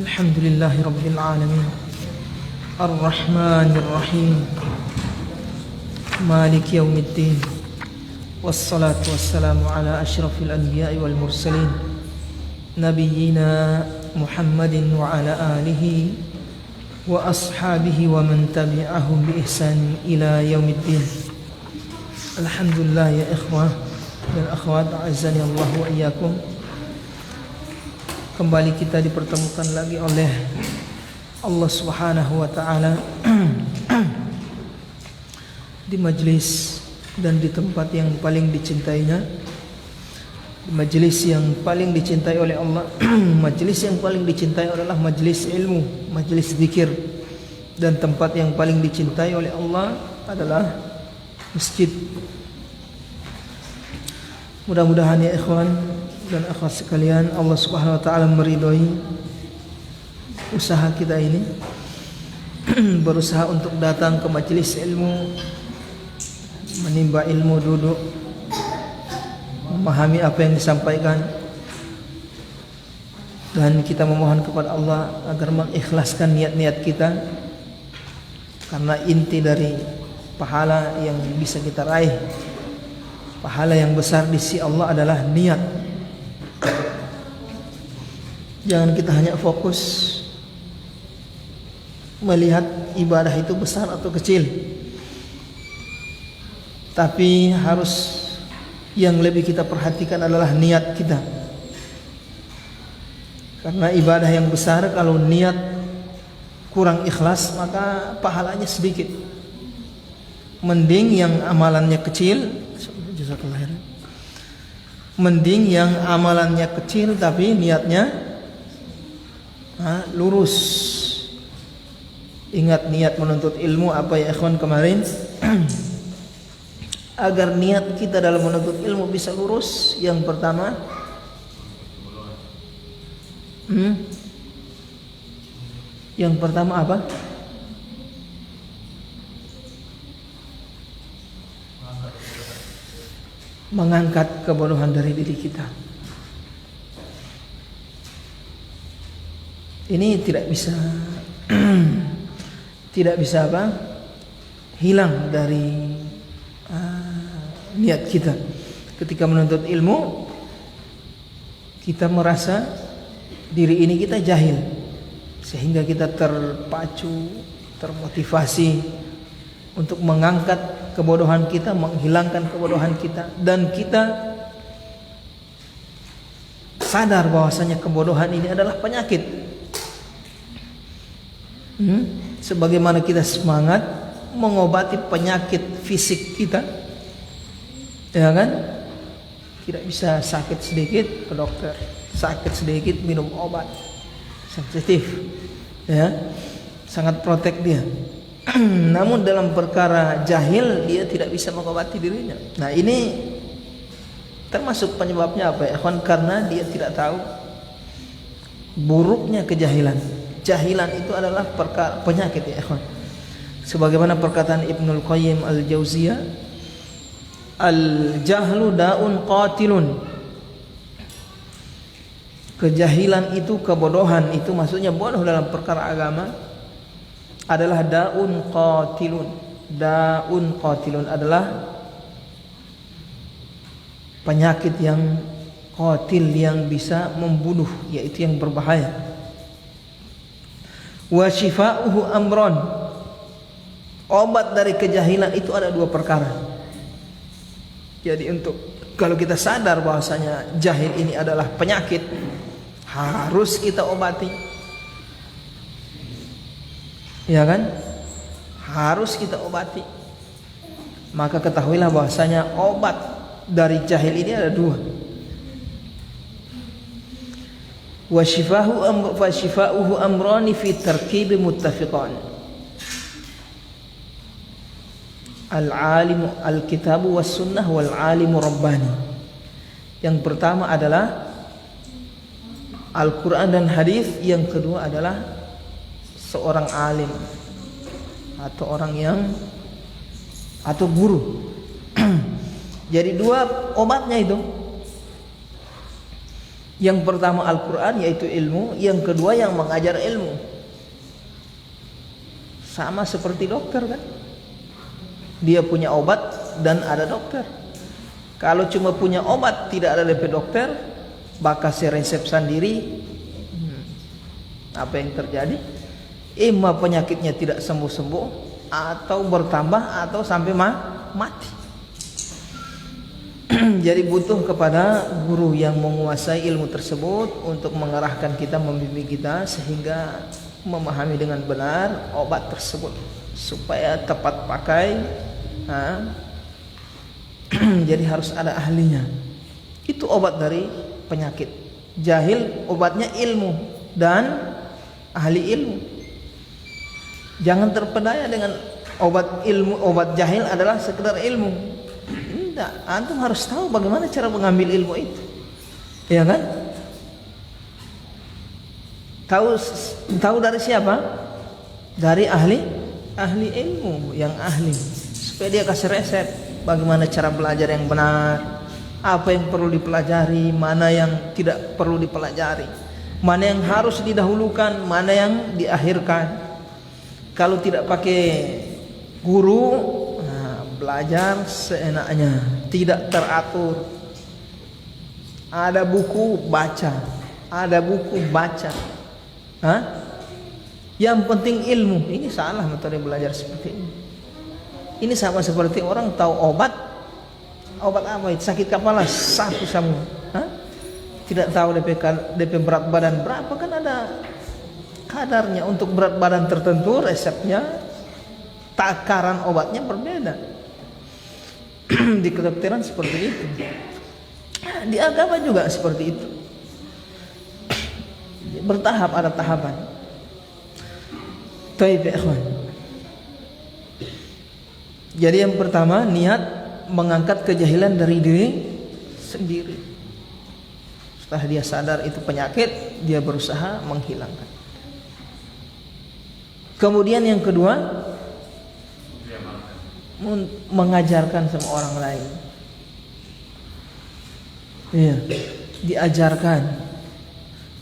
Alhamdulillahi Rabbil Alamin Ar-Rahmanir Rahim Maliki Yawmiddin Wassalatu wassalamu ala ashrafil anbiya'i wal mursalin Nabiyyina Muhammadin wa ala alihi wa ashabihi wa man tabi'ahum bi ihsan ila yaumiddin. Alhamdulillah ya ikhwah dan akhwat, a'azzani Allah wa iyyakum. Kembali kita dipertemukan lagi oleh Allah Subhanahu wa taala di majlis dan di tempat yang paling dicintainya, di majlis yang paling dicintai oleh Allah. Majlis yang paling dicintai adalah majlis ilmu, majlis zikir, dan tempat yang paling dicintai oleh Allah adalah masjid. Mudah-mudahan ya ikhwan dan akhwat sekalian, Allah Subhanahu wa taala meridhoi usaha kita ini. Berusaha untuk datang ke majelis ilmu, menimba ilmu, duduk, memahami apa yang disampaikan, dan kita memohon kepada Allah agar mengikhlaskan niat-niat kita, karena inti dari pahala yang bisa kita raih, pahala yang besar di sisi Allah adalah niat. Jangan kita hanya fokus melihat ibadah itu besar atau kecil, tapi harus yang lebih kita perhatikan adalah niat kita. Karena ibadah yang besar kalau niat kurang ikhlas maka pahalanya sedikit. Mending yang amalannya kecil, jazakallahu khairan. Mending yang amalannya kecil tapi niatnya lurus. Ingat niat menuntut ilmu apa ya ikhwan kemarin? Agar niat kita dalam menuntut ilmu bisa lurus, yang pertama yang pertama apa? Mengangkat kebodohan dari diri kita. Ini tidak bisa tidak bisa apa? Hilang dari niat kita. Ketika menuntut ilmu, kita merasa diri ini kita jahil, sehingga kita terpacu, termotivasi untuk mengangkat kebodohan kita, menghilangkan kebodohan kita, dan kita sadar bahwasanya kebodohan ini adalah penyakit. Sebagaimana kita semangat mengobati penyakit fisik kita, ya kan? Tidak bisa sakit sedikit ke dokter, sakit sedikit minum obat, sensitif, ya, sangat protek dia. Namun dalam perkara jahil dia tidak bisa mengobati dirinya. Nah ini termasuk penyebabnya apa ya ikhwan? Karena dia tidak tahu buruknya kejahilan. Jahilan itu adalah perkara penyakit ya ikhwan. Sebagaimana perkataan Ibnul Qayyim Al-Jauziyah, al-jahlu da'un qatilun. Kejahilan itu, kebodohan itu, maksudnya bodoh dalam perkara agama, adalah da'un qatilun. Da'un qatilun adalah penyakit yang qatil, yang bisa membunuh, yaitu yang berbahaya. Wa shifa'uhu amron. Obat dari kejahilan itu ada dua perkara. Jadi kalau kita sadar bahwasanya jahil ini adalah penyakit, harus kita obati. Ya kan? Harus kita obati. Maka ketahuilah bahwasanya obat dari jahil ini ada dua. Wa shifa'uhu amrani fi tarkibi muttafiqan. Al-alimu al-kitabu was sunnah wal alimu rabbani. Yang pertama adalah Al-Quran dan hadis, yang kedua adalah seorang alim atau orang yang atau guru. Jadi dua obatnya itu. Yang pertama Al-Quran, yaitu ilmu. Yang kedua yang mengajar ilmu. Sama seperti dokter kan, dia punya obat dan ada dokter. Kalau cuma punya obat tidak ada DP dokter, bakal saya resep sendiri, apa yang terjadi? Ima penyakitnya tidak sembuh-sembuh, atau bertambah, atau sampai mati. Jadi butuh kepada guru yang menguasai ilmu tersebut untuk mengarahkan kita, membimbing kita sehingga memahami dengan benar obat tersebut supaya tepat pakai. Jadi harus ada ahlinya. Itu obat dari penyakit. Jahil obatnya ilmu dan ahli ilmu. Jangan terpedaya dengan obat ilmu. Obat jahil adalah sekedar ilmu. Tidak, antum harus tahu bagaimana cara mengambil ilmu itu. Ya kan? Tahu dari siapa? Dari ahli ilmu yang ahli. Supaya dia kasih resep bagaimana cara belajar yang benar, apa yang perlu dipelajari, mana yang tidak perlu dipelajari, mana yang harus didahulukan, mana yang diakhirkan. Kalau tidak pakai guru, belajar seenaknya, tidak teratur. Ada buku baca, ada buku baca. Yang penting ilmu. Ini salah metode belajar seperti ini. Ini sama seperti orang tahu obat apa itu, sakit kepala satu semua, tidak tahu DP berat badan berapa, kan ada kadarnya. Untuk berat badan tertentu resepnya, takaran obatnya berbeda. Di kedokteran seperti itu, di agama juga seperti itu, bertahap, ada tahapan. Taib ya ikhwan. Jadi yang pertama, niat mengangkat kejahilan dari diri sendiri. Setelah dia sadar itu penyakit, dia berusaha menghilangkan. Kemudian yang kedua, mengajarkan sama orang lain. Iya, diajarkan,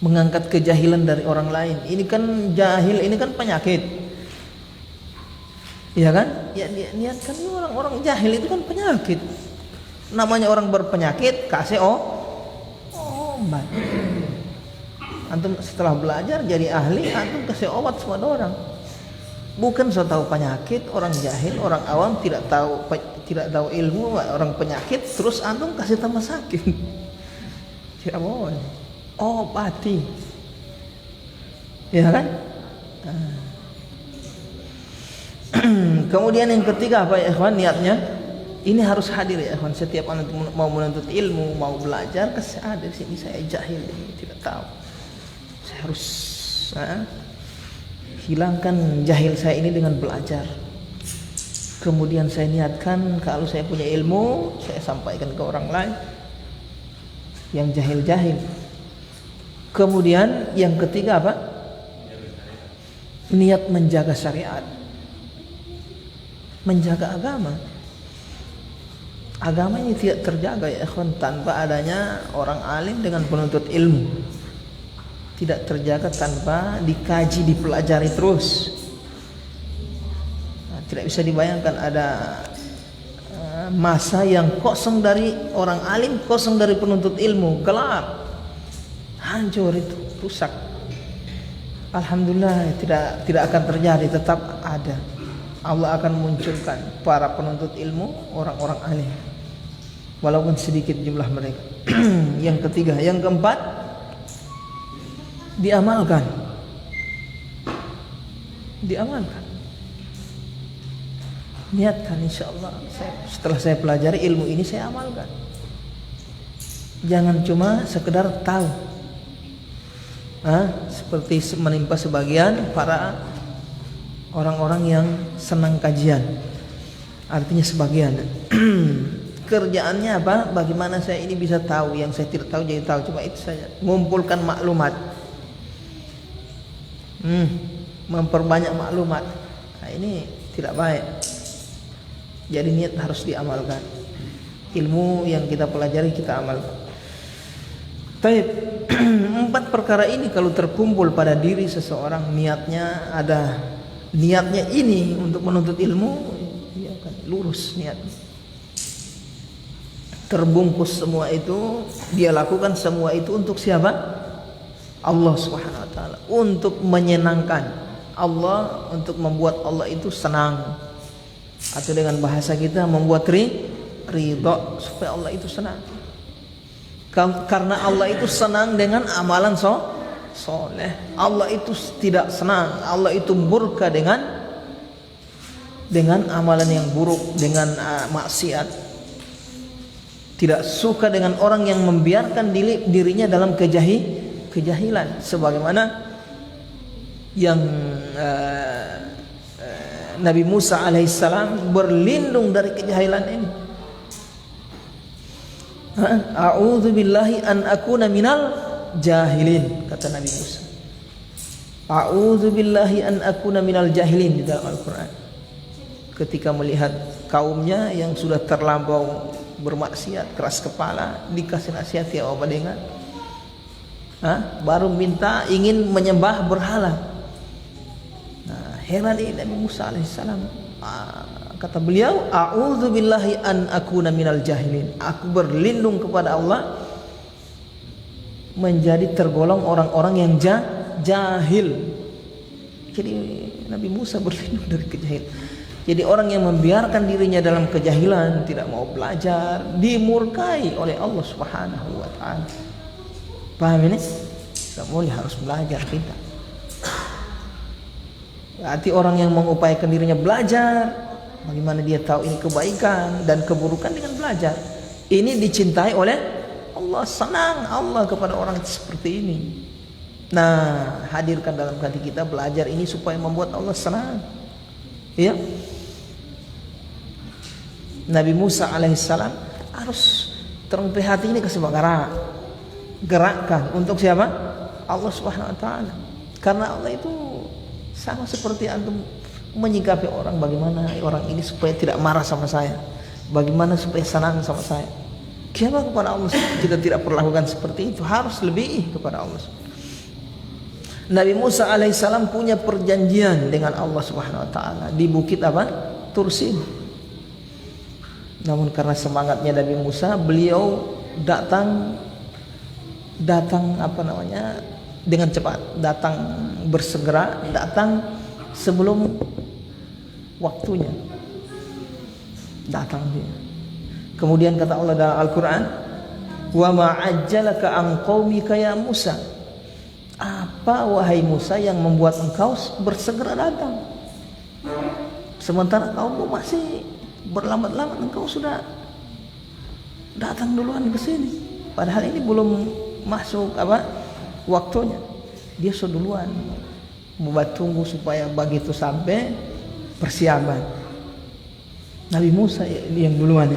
mengangkat kejahilan dari orang lain. Ini kan jahil, ini kan penyakit. Iya kan? Ya niatkan orang jahil itu kan penyakit. Namanya orang berpenyakit, kasih obat. Antum setelah belajar jadi ahli, antum kasih obat kepada orang. Bukan so tahu penyakit orang jahil, orang awam tidak tahu ilmu orang penyakit, terus antum kasih tambah sakit. Tidak boleh. Obati. Ya kan? Kemudian yang ketiga apa ya ikhwan, niatnya ini harus hadir ya ikhwan. Setiap anak mau menuntut ilmu, mau belajar, hadir sini. Saya jahil ini, tidak tahu. Saya harus hilangkan jahil saya ini dengan belajar. Kemudian saya niatkan kalau saya punya ilmu, saya sampaikan ke orang lain yang jahil-jahil. Kemudian yang ketiga apa? Niat menjaga syariat, menjaga agama. Agama ini tidak terjaga ya ikhwan tanpa adanya orang alim dengan penuntut ilmu. Tidak terjaga tanpa dikaji, dipelajari terus. Tidak bisa dibayangkan ada masa yang kosong dari orang alim, kosong dari penuntut ilmu, gelap, hancur, itu rusak. Alhamdulillah tidak akan terjadi, tetap ada. Allah akan munculkan para penuntut ilmu, orang-orang alim, walaupun sedikit jumlah mereka. Yang ketiga, yang keempat, diamalkan. Niatkan, insyaallah setelah saya pelajari ilmu ini saya amalkan. Jangan cuma sekedar tahu. Seperti menimpa sebagian para orang-orang yang senang kajian. Artinya sebagian kerjaannya apa? Bagaimana saya ini bisa tahu, yang saya tidak tahu jadi tahu. Cuma itu saja, mengumpulkan maklumat, memperbanyak maklumat. Nah, ini tidak baik. Jadi niat harus diamalkan. Ilmu yang kita pelajari kita amalkan. Taib. Empat perkara ini kalau terkumpul pada diri seseorang, niatnya ada, niatnya ini untuk menuntut ilmu, dia akan lurus niatnya. Terbungkus semua itu, dia lakukan semua itu untuk siapa? Allah Subhanahu wa taala, untuk menyenangkan Allah, untuk membuat Allah itu senang. Atau dengan bahasa kita membuat ridha, supaya Allah itu senang. Karena Allah itu senang dengan amalan soleh. Allah itu tidak senang, Allah itu murka dengan amalan yang buruk, dengan maksiat. Tidak suka dengan orang yang membiarkan dirinya dalam kejahilan, sebagaimana yang Nabi Musa alaihissalam berlindung dari kejahilan ini. A'udzu billahi an akuna minal jahilin, kata Nabi Musa. A'udzu billahi an akuna minal jahilin di dalam Al-Qur'an. Ketika melihat kaumnya yang sudah terlampau bermaksiat, keras kepala, dikasih nasihat ya apa dengan baru minta ingin menyembah berhala. Nah, heran ini Nabi Musa alaihissalam. Kata beliau, a'udzu billahi an akuna minal jahilin. Aku berlindung kepada Allah menjadi tergolong orang-orang yang jahil. Jadi Nabi Musa berlindung dari kejahilan. Jadi orang yang membiarkan dirinya dalam kejahilan, tidak mau belajar, dimurkai oleh Allah Subhanahu wa taala. Paham ini? Tidak boleh, harus belajar kita. Berarti orang yang mengupayakan dirinya belajar, bagaimana dia tahu ini kebaikan dan keburukan dengan belajar. Ini dicintai oleh Allah, senang Allah kepada orang seperti ini. Nah, hadirkan dalam hati kita belajar ini supaya membuat Allah senang. Ya. Nabi Musa alaihissalam harus terumpai hati ini kesebagara, gerakkan untuk siapa? Allah Subhanahu wa taala. Karena Allah itu sama seperti antum menyikapi orang, bagaimana orang ini supaya tidak marah sama saya, bagaimana supaya senang sama saya. Kenapa kepada Allah kita tidak perlakukan seperti itu? Harus lebih kepada Allah. Nabi Musa alaihissalam punya perjanjian dengan Allah Subhanahu wa taala di bukit apa? Tursin. Namun karena semangatnya Nabi Musa, beliau datang dengan cepat, datang bersegera, datang sebelum waktunya. Datang dia. Kemudian kata Allah dalam Al-Qur'an, "Wa ma ajjalaka an qaumika ya Musa." Apa wahai Musa yang membuat engkau bersegera datang? Sementara kaummu masih berlambat-lambat, engkau sudah datang duluan ke sini. Padahal ini belum masuk waktunya. Dia sudah duluan. Membuat tunggu supaya begitu sampai persiapan. Nabi Musa yang duluan.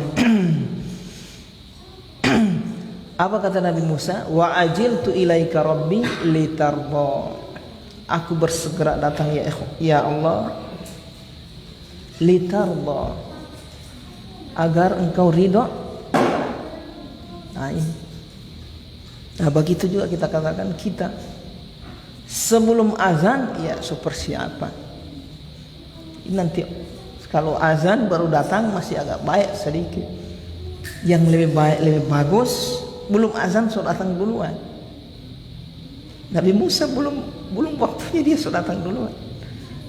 Apa kata Nabi Musa? Wa ajiltu ilaika rabbi litarda. Aku bersegera datang ya Allah, litarda, agar engkau ridho. Nah ini. Nah begitu juga kita katakan kita sebelum azan ya persiapan. Nanti kalau azan baru datang masih agak baik sedikit. Yang lebih baik, lebih bagus belum azan sudah datang duluan. Nabi Musa belum waktunya dia sudah datang duluan.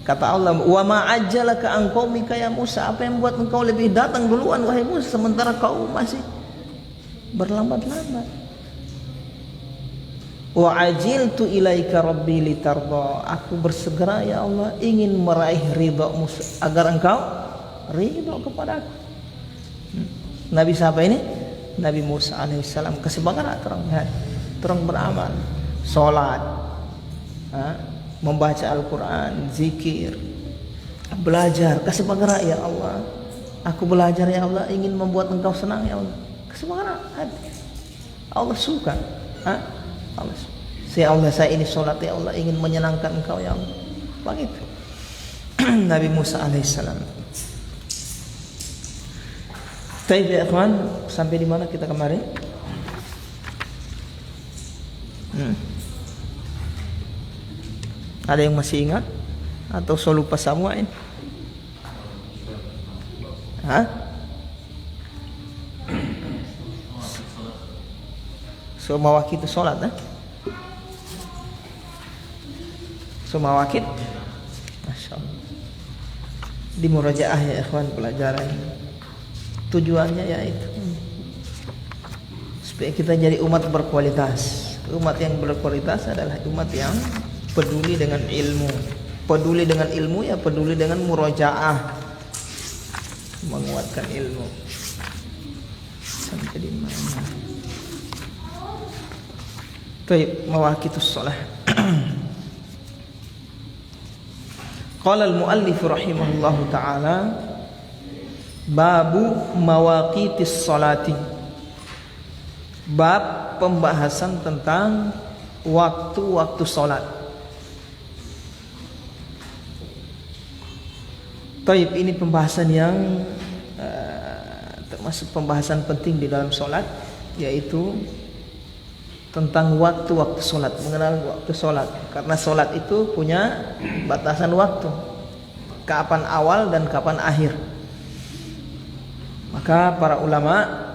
Kata Allah, "Wa ma ajjalaka an qaumika ya Musa." Apa yang membuat engkau lebih datang duluan wahai Musa sementara kau masih berlambat-lambat? Wa ajiltu ilaika rabbi litarda. Aku bersegera ya Allah ingin meraih ridha-Mu agar engkau ridha kepadaku. Nabi siapa ini? Nabi Musa alaihissalam. Kesebagara terang beramal, salat, membaca Al-Quran, zikir, belajar, kesebagara ya Allah. Aku belajar ya Allah ingin membuat engkau senang ya Allah. Kesebagara hati. Allah suka. Allah suka. Ya Allah saya ini sholat ya Allah ingin menyenangkan engkau ya Allah. Begitu. Nabi Musa alaihissalam. Baik ya ikhwan, sampai di mana kita kemarin? Ada yang masih ingat atau so lupa semua ini? Hah? So mawakit itu sholat, So mawakit, Masya Allah. Di murajaah ya ikhwan pelajaran. Tujuannya yaitu supaya kita jadi umat berkualitas. Umat yang berkualitas adalah umat yang peduli dengan ilmu. Peduli dengan ilmu ya peduli dengan murajaah, menguatkan ilmu. Sampai di mana? Baik, mawaqitus shalah. Qala al-muallif rahimahullahu taala babu mawaqitis sholati. Bab pembahasan tentang waktu-waktu salat. Taib, ini pembahasan yang termasuk pembahasan penting di dalam salat, yaitu tentang waktu-waktu salat, mengenal waktu salat. Karena salat itu punya batasan waktu, kapan awal dan kapan akhir. Maka para ulama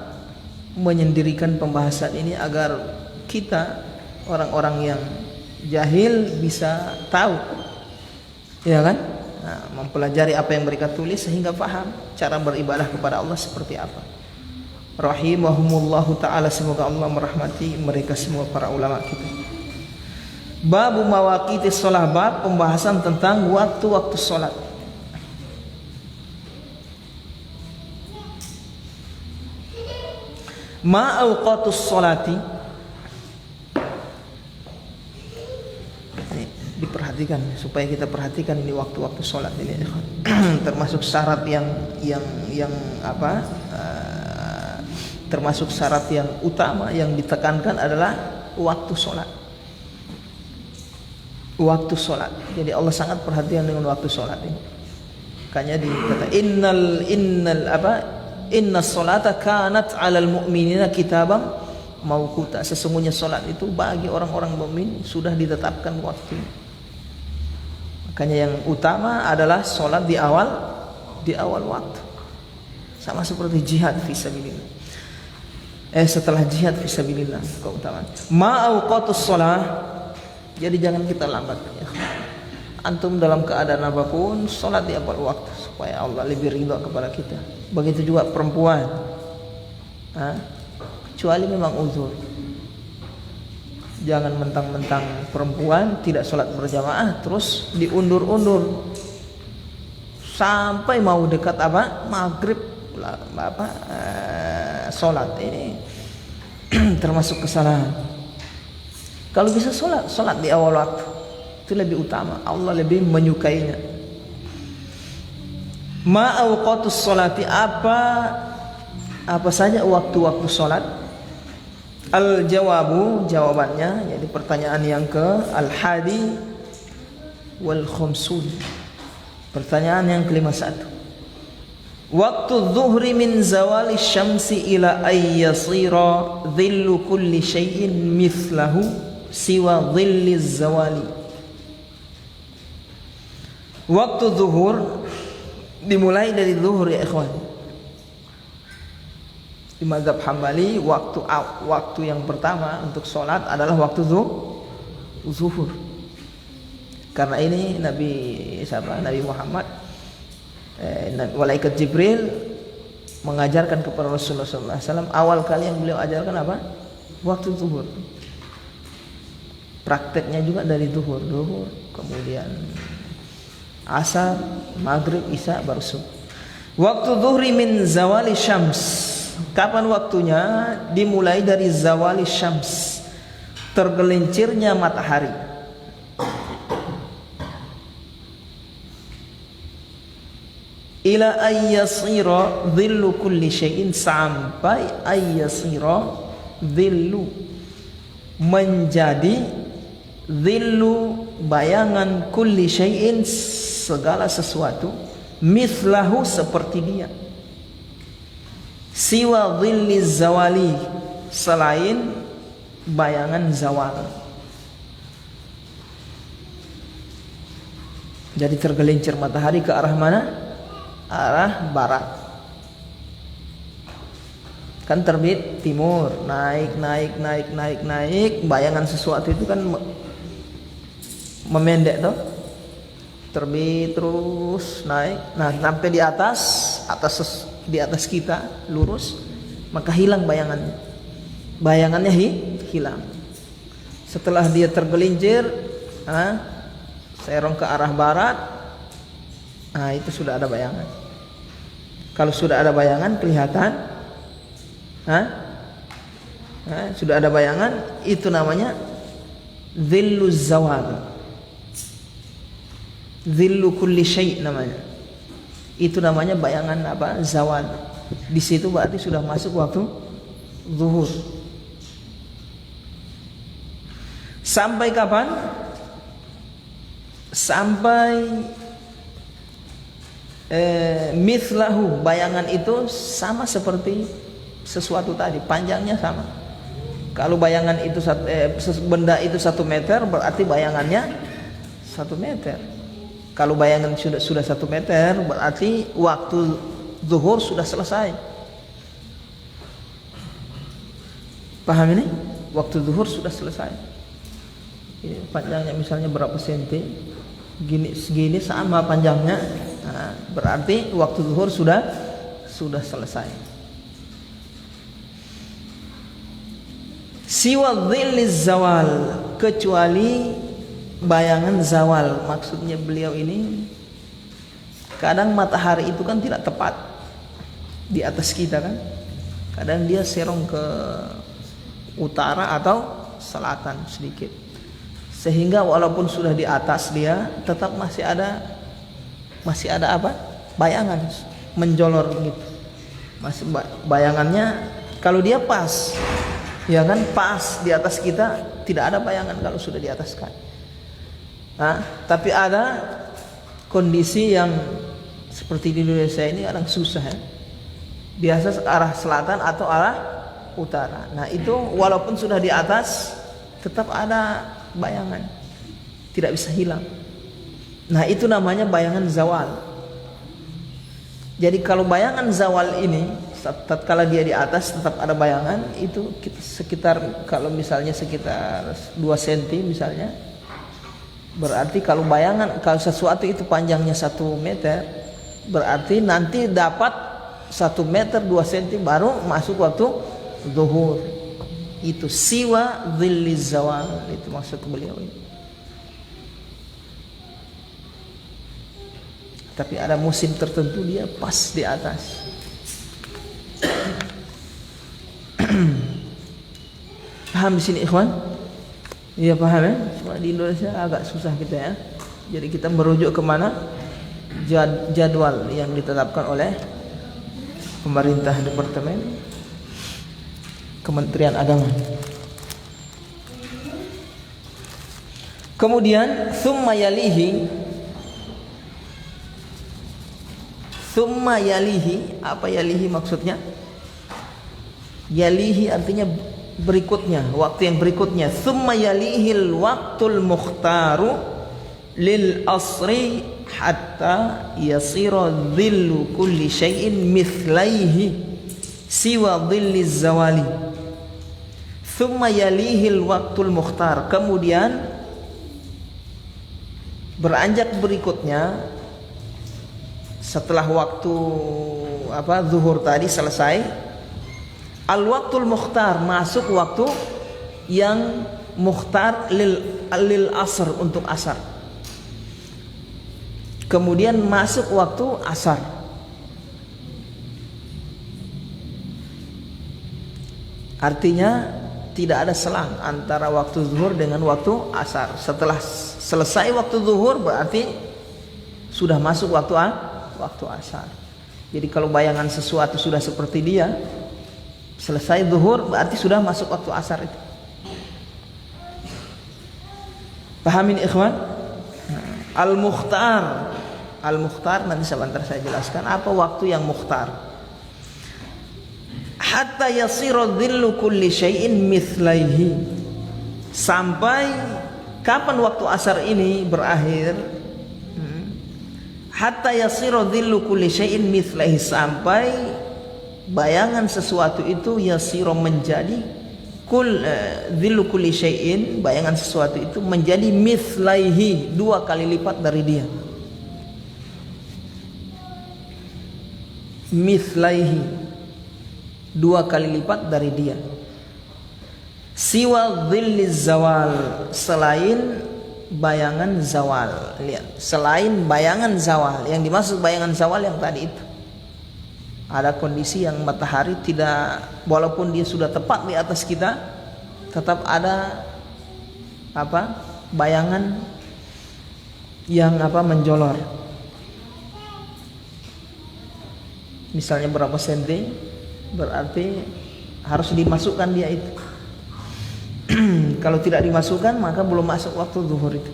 menyendirikan pembahasan ini agar kita orang-orang yang jahil bisa tahu, ya kan? Nah, mempelajari apa yang mereka tulis sehingga paham cara beribadah kepada Allah seperti apa. Rahimahumullahu ta'ala, semoga Allah merahmati mereka semua para ulama kita. Babu mawaqitis shalah, bab pembahasan tentang waktu-waktu salat. Ma awqatus sholati, ini diperhatikan supaya kita perhatikan ini waktu-waktu sholat ini. Termasuk syarat yang apa? Termasuk syarat yang utama yang ditekankan adalah waktu sholat. Waktu sholat. Jadi Allah sangat perhatian dengan waktu sholat ini. Makanya dikata Inna sholata kanat 'alal mu'minina kitabam mauquta. Sesungguhnya salat itu bagi orang-orang mukmin sudah ditetapkan waktu. Makanya yang utama adalah salat di awal waktu. Sama seperti jihad fisabilillah. Setelah jihad fisabilillah keutamaan. Ma awqatus shalah. Jadi jangan kita lambat ya. Antum dalam keadaan apapun salat di awal waktu supaya Allah lebih ridha kepada kita. Begitu juga perempuan, kecuali memang uzur. Jangan mentang-mentang perempuan tidak sholat berjamaah terus diundur-undur sampai mau dekat maghrib sholat. Ini termasuk kesalahan. Kalau bisa sholat di awal waktu itu lebih utama, Allah lebih menyukainya. Ma awqatus sholati, apa saja waktu-waktu salat? Al jawabu, jawabannya, jadi pertanyaan yang ke al-hadi wal khamsun. Pertanyaan yang ke-51. Waktu zuhri min zawali syamsi ila ayyasira dhillu kulli syai'in mithlahu siwa dhilli zawali. Waktu zuhur dimulai dari zuhur ya ikhwan. Di mazhab Hambali waktu yang pertama untuk sholat adalah waktu zuhur. Karena ini Nabi Muhammad malaikat Jibril mengajarkan kepada Rasulullah SAW. Awal kali yang beliau ajarkan apa? Waktu zuhur. Prakteknya juga dari zuhur, kemudian asar, maghrib, isya, baru subuh. Waktu zuhri min zawali syams. Kapan waktunya? Dimulai dari zawali syams, tergelincirnya matahari. Ila ayyasira dhillu kulli syai'in, sampai ayyasira dhillu, menjadi dhillu, bayangan, kulli syai'in, segala sesuatu, mithlahu, seperti dia, siwa dhilli zawali, selain bayangan zawal. Jadi tergelincir matahari ke arah mana? Arah barat. Kan terbit timur, naik, bayangan sesuatu itu kan memendek toh. Terbit terus naik. Nah, sampai di atas kita lurus, maka hilang bayangannya. Bayangannya hilang. Setelah dia tergelincir, serong ke arah barat, nah itu sudah ada bayangan. Kalau sudah ada bayangan kelihatan, sudah ada bayangan, itu namanya dhilluz zawal. Dhillu kulli syai' namanya. Itu namanya bayangan apa? Zawal. Di situ berarti sudah masuk waktu zuhur. Sampai kapan? Sampai mithlahu, bayangan itu sama seperti sesuatu tadi, panjangnya sama. Kalau bayangan itu benda itu 1 meter, berarti bayangannya 1 meter. Kalau bayangan sudah 1 meter, berarti waktu zuhur sudah selesai. Paham ini? Waktu zuhur sudah selesai. Ini panjangnya misalnya berapa senti? Segini sama panjangnya. Nah, berarti waktu zuhur sudah selesai. Siwa dhilliz zawal, kecuali bayangan zawal. Maksudnya beliau ini, kadang matahari itu kan tidak tepat di atas kita kan. Kadang dia serong ke utara atau selatan sedikit, sehingga walaupun sudah di atas dia tetap masih ada apa? Bayangan menjolor gitu. Masih bayangannya, kalau dia pas, ya kan, pas di atas kita, tidak ada bayangan kalau sudah di atas kan. Tapi ada kondisi yang seperti di Indonesia ini kadang susah ya. Biasa arah selatan atau arah utara. Nah itu walaupun sudah di atas tetap ada bayangan, tidak bisa hilang. Nah itu namanya bayangan zawal. Jadi kalau bayangan zawal ini, tatkala dia di atas tetap ada bayangan, itu sekitar, kalau misalnya sekitar 2 cm misalnya, berarti kalau sesuatu itu panjangnya 1 meter, berarti nanti dapat 1 meter 2 cm baru masuk waktu zuhur. Itu siwa dhilliz zawal, itu maksud beliau ini. Tapi ada musim tertentu dia pas di atas. Paham di sini ikhwan? Iya paham ya? Cuma di Indonesia agak susah kita ya. Jadi kita merujuk kemana? Jadwal yang ditetapkan oleh pemerintah, departemen Kementerian Agama. Kemudian thumma yalihi, apa yalihi maksudnya? Yalihi artinya berikutnya, waktu yang berikutnya. Thumma yalihil waqtul mukhtaru lil asri hatta yasira dhillu kulli syai'in mithlaihi siwa dhilliz zawali. Thumma yalihil waqtul mukhtar, kemudian beranjak berikutnya setelah waktu zuhur tadi selesai, al-waqtul mukhtar, masuk waktu yang mukhtar lil asr, untuk asar. Kemudian masuk waktu asar. Artinya tidak ada selang antara waktu zuhur dengan waktu asar. Setelah selesai waktu zuhur berarti sudah masuk waktu asar. Jadi kalau bayangan sesuatu sudah seperti dia, selesai zuhur berarti sudah masuk waktu asar itu. Pahamin ikhwan? Al-mukhtar nanti sebentar saya jelaskan apa waktu yang mukhtar. Hatta yasira dhillu kulli syai'in mithlaihi, sampai kapan waktu asar ini berakhir? hatta yasiru dhillu kulli syai'in mithlaihi, sampai bayangan sesuatu itu yasiru menjadi dhillu kulli syai'in, bayangan sesuatu itu menjadi mithlaihi, 2 kali lipat dari dia. Mithlaihi, 2 kali lipat dari dia. Siwa dhilliz zawal, selain bayangan zawal. Lihat, selain bayangan zawal. Yang dimaksud bayangan zawal yang tadi itu, ada kondisi yang matahari tidak, walaupun dia sudah tepat di atas kita, tetap ada bayangan yang menjolor. Misalnya berapa senti, berarti harus dimasukkan dia itu. Kalau tidak dimasukkan, maka belum masuk waktu zuhur itu.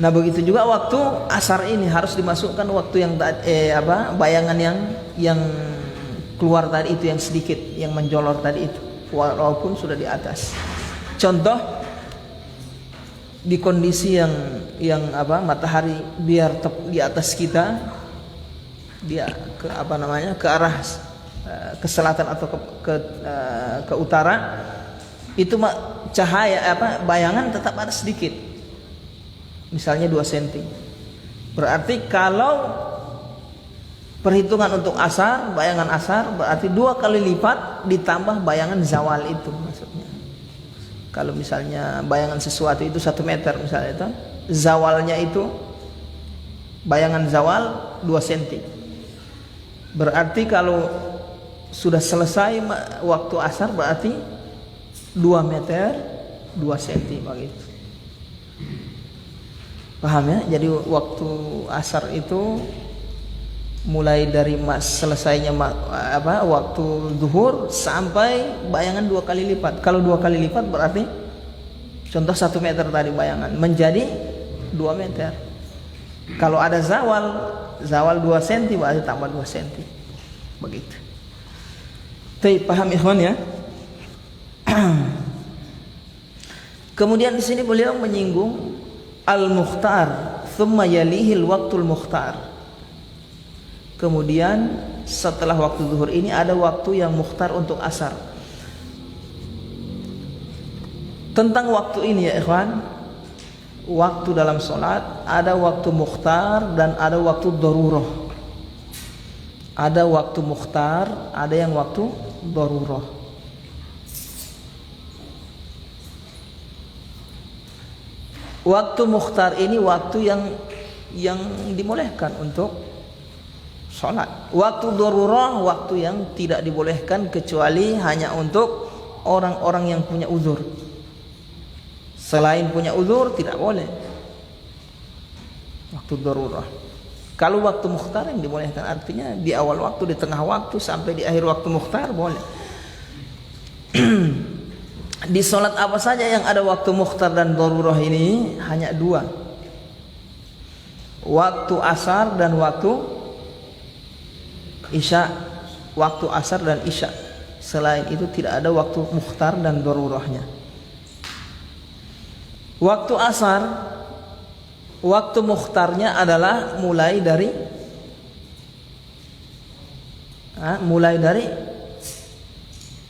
Nah, begitu juga waktu asar ini harus dimasukkan waktu yang bayangan yang keluar tadi itu, yang sedikit, yang menjolor tadi itu, walaupun sudah di atas. Contoh di kondisi yang matahari biar di atas kita, dia ke ke arah ke selatan atau ke utara, itu cahaya bayangan tetap ada sedikit, misalnya 2 cm. Berarti kalau perhitungan untuk asar, bayangan asar, berarti 2 kali lipat ditambah bayangan zawal itu maksudnya. Kalau misalnya bayangan sesuatu itu 1 meter misalnya, itu zawalnya itu, bayangan zawal 2 cm. Berarti kalau sudah selesai waktu asar, berarti 2 meter 2 cm begitu. Paham ya? Jadi waktu asar itu mulai dari selesainya waktu zuhur sampai bayangan 2 kali lipat. Kalau 2 kali lipat berarti contoh 1 meter tadi bayangan menjadi 2 meter. Kalau ada zawal 2 cm, berarti tambah 2 cm. Begitu. Paham ikhwan ya? Kemudian di sini beliau menyinggung al-mukhtar, thumma yalihi al-waqtul mukhtar. Kemudian setelah waktu zuhur ini ada waktu yang mukhtar untuk asar. Tentang waktu ini ya ikhwan, waktu dalam sholat ada waktu mukhtar dan ada waktu darurah. Ada waktu mukhtar, ada yang waktu darurah. Waktu mukhtar ini waktu yang dibolehkan untuk sholat. Waktu darurah waktu yang tidak dibolehkan kecuali hanya untuk orang-orang yang punya uzur. Selain punya uzur tidak boleh waktu darurah. Kalau waktu mukhtar yang dibolehkan, artinya di awal waktu, di tengah waktu, sampai di akhir waktu mukhtar boleh. Di sholat apa saja yang ada waktu mukhtar dan darurah ini hanya 2. Waktu asar dan waktu isya. Waktu asar dan isya. Selain itu tidak ada waktu mukhtar dan darurahnya. Waktu asar, waktu mukhtarnya adalah mulai dari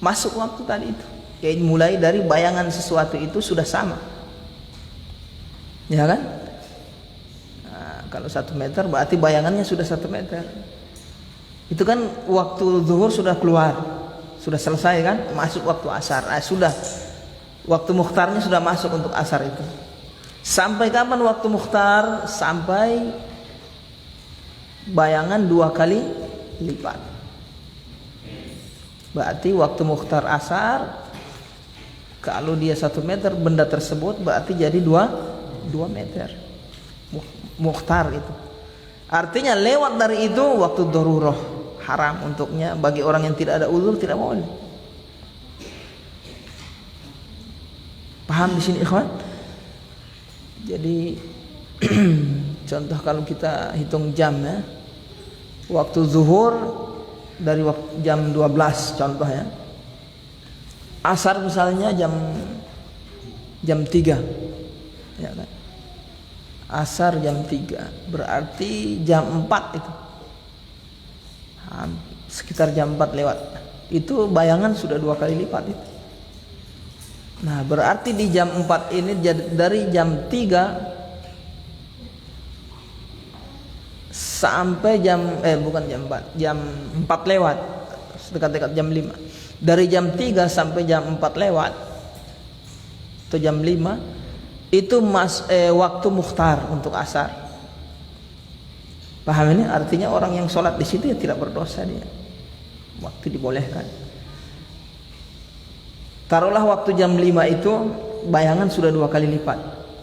masuk waktu tadi itu. Yaitu mulai dari bayangan sesuatu itu sudah sama, ya kan? Nah, kalau 1 meter berarti bayangannya sudah 1 meter. Itu kan waktu zuhur sudah keluar, sudah selesai kan? Masuk waktu asar, sudah waktu mukhtarnya sudah masuk untuk asar itu. Sampai kapan waktu mukhtar? Sampai bayangan 2 kali lipat. Berarti waktu mukhtar asar, kalau dia 1 meter, benda tersebut berarti jadi 2 meter. Mukhtar itu. Artinya lewat dari itu waktu darurah, haram untuknya. Bagi orang yang tidak ada uzur tidak boleh. Paham di sini ikhwan? Jadi contoh kalau kita hitung jam ya, waktu zuhur dari jam 12 contoh ya. Asar misalnya jam 3 ya kan? Asar jam 3, berarti jam 4 itu. Sekitar jam 4 lewat. Itu bayangan sudah 2 kali lipat itu. Nah, berarti di jam 4 ini dari jam 3 sampai bukan jam 4, jam 4 lewat, dekat-dekat jam 5. Dari jam 3 sampai jam 4 lewat atau jam 5 itu waktu mukhtar untuk asar. Paham ini? Artinya orang yang sholat di situ ya tidak berdosa dia. Waktu dibolehkan. Taruhlah waktu jam 5 itu bayangan sudah 2 kali lipat.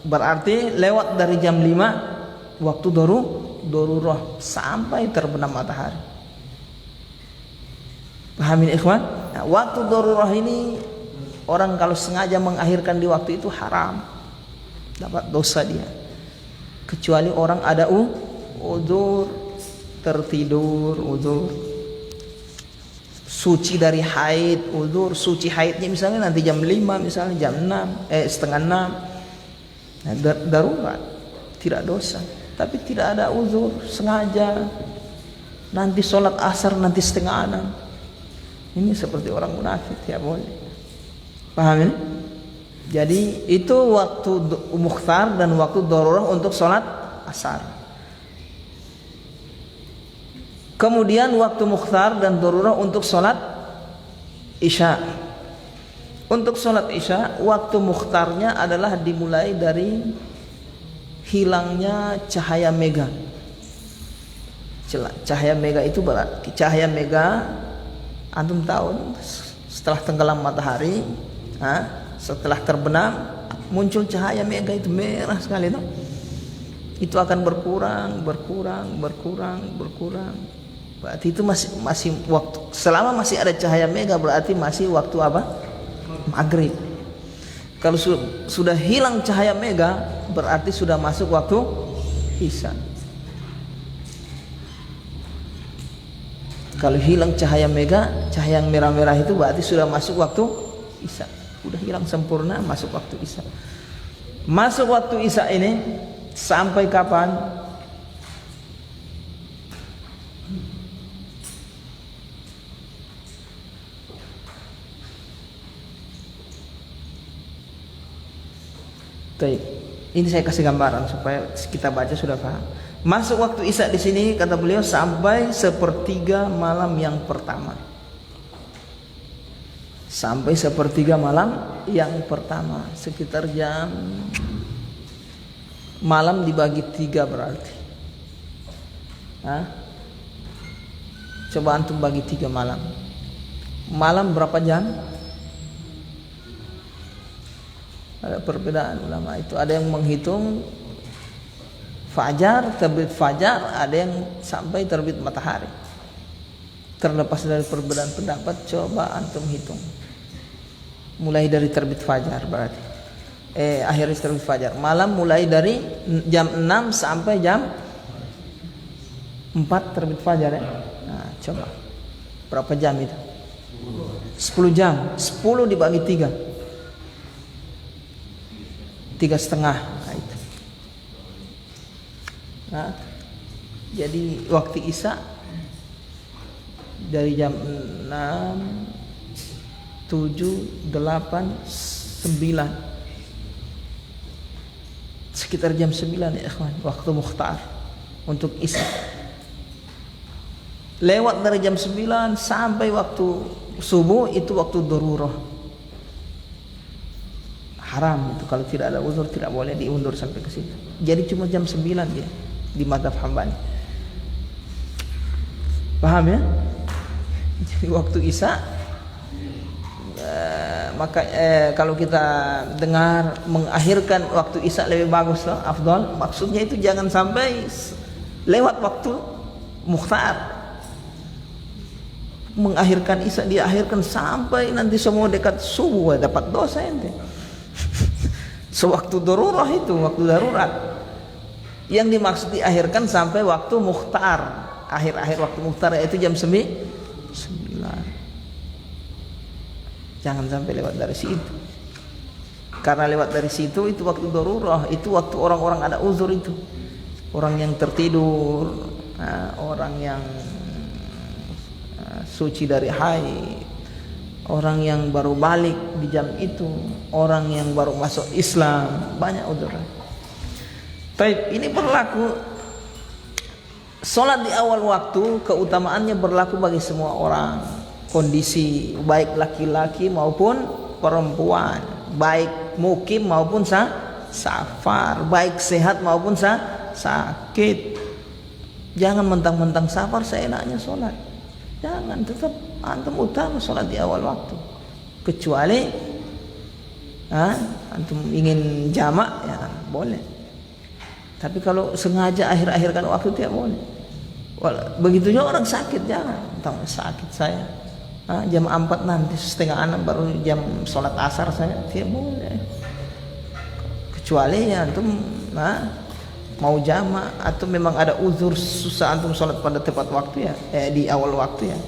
Berarti lewat dari jam 5 waktu darurah sampai terbenam matahari. Paham ini ikhwan? Nah, waktu darurah ini orang kalau sengaja mengakhirkan di waktu itu haram, dapat dosa dia. Kecuali orang ada udzur, tertidur, udzur, suci dari haid, udzur, suci haidnya misalnya nanti jam 5 misalnya, jam 6, setengah 6. Nah, darurat, tidak dosa. Tapi tidak ada udzur, sengaja nanti sholat asar nanti setengah 6. Ini seperti orang munafik, tidak boleh. Paham ini? Jadi itu waktu mukhtar dan waktu darurah untuk sholat asar. Kemudian waktu mukhtar dan darurah untuk sholat isya. Untuk sholat isya, waktu mukhtarnya adalah dimulai dari hilangnya cahaya mega. Cahaya mega itu berarti cahaya mega, antum tahu setelah tenggelam matahari, setelah terbenam muncul cahaya mega itu merah sekali tuh. Itu akan berkurang. Berarti itu masih waktu, selama masih ada cahaya mega berarti masih waktu apa? Maghrib. Kalau sudah hilang cahaya mega berarti sudah masuk waktu isya. Kalau hilang cahaya mega, cahaya yang merah-merah itu berarti sudah masuk waktu isya. Udah hilang sempurna, masuk waktu isya. Masuk waktu isya ini sampai kapan? Baik. Ini saya kasih gambaran supaya kita baca sudah paham. Masuk waktu isya di sini kata beliau sampai 1/3 malam yang pertama. Sampai 1/3 malam yang pertama, sekitar jam, malam dibagi 3 berarti. Coba antum bagi 3 malam. Malam berapa jam? Ada perbedaan ulama itu. Ada yang menghitung fajar, terbit fajar, ada yang sampai terbit matahari. Terlepas dari perbedaan pendapat, coba antum hitung. Mulai dari terbit fajar berarti. Akhirnya terbit fajar. Malam mulai dari jam 6 sampai jam 4 terbit fajar ya. Nah, coba. Berapa jam itu? 10 jam. 10 dibagi 3. 3,5. Nah, itu. Nah, jadi waktu isya dari jam 6, 7, 8, 9, sekitar jam 9 ya ikhwan, waktu mukhtar untuk isya. Lewat dari jam 9 sampai waktu subuh itu waktu darurah. Haram itu, kalau tidak ada uzur tidak boleh diundur sampai ke situ. Jadi cuma jam 9 dia di mazhab Hambali. Paham ya? Jadi waktu isya maka kalau kita dengar mengakhirkan waktu isya lebih bagus loh, afdal. Maksudnya itu jangan sampai lewat waktu mukhtar. Mengakhirkan isya diakhirkan sampai nanti semua dekat subuh, dapat dosa ente. Sewaktu darurah itu, waktu darurat. Yang dimaksud diakhirkan sampai waktu mukhtar. Akhir-akhir waktu mukhtar yaitu jam 9. Jangan sampai lewat dari situ. Karena lewat dari situ itu waktu darurah, itu waktu orang-orang ada uzur itu. Orang yang tertidur, orang yang suci dari haid, orang yang baru balik di jam itu, orang yang baru masuk Islam, banyak uzur. Baik, ini berlaku salat di awal waktu, keutamaannya berlaku bagi semua orang, kondisi baik laki-laki maupun perempuan, baik mukim maupun safar, baik sehat maupun sakit. Jangan mentang-mentang safar seenaknya sholat. Jangan, tetap antum utama sholat di awal waktu. Kecuali antum ingin jamak, ya boleh. Tapi kalau sengaja akhir-akhirkan waktu tidak boleh. Begitu juga orang sakit, jangan. Entah sakit saya, jam 4 nanti setengah 6 baru jam sholat asar saya, tidak boleh. Kecuali ya antum mau jamak atau memang ada uzur susah antum sholat pada tepat waktu ya, di awal waktu ya.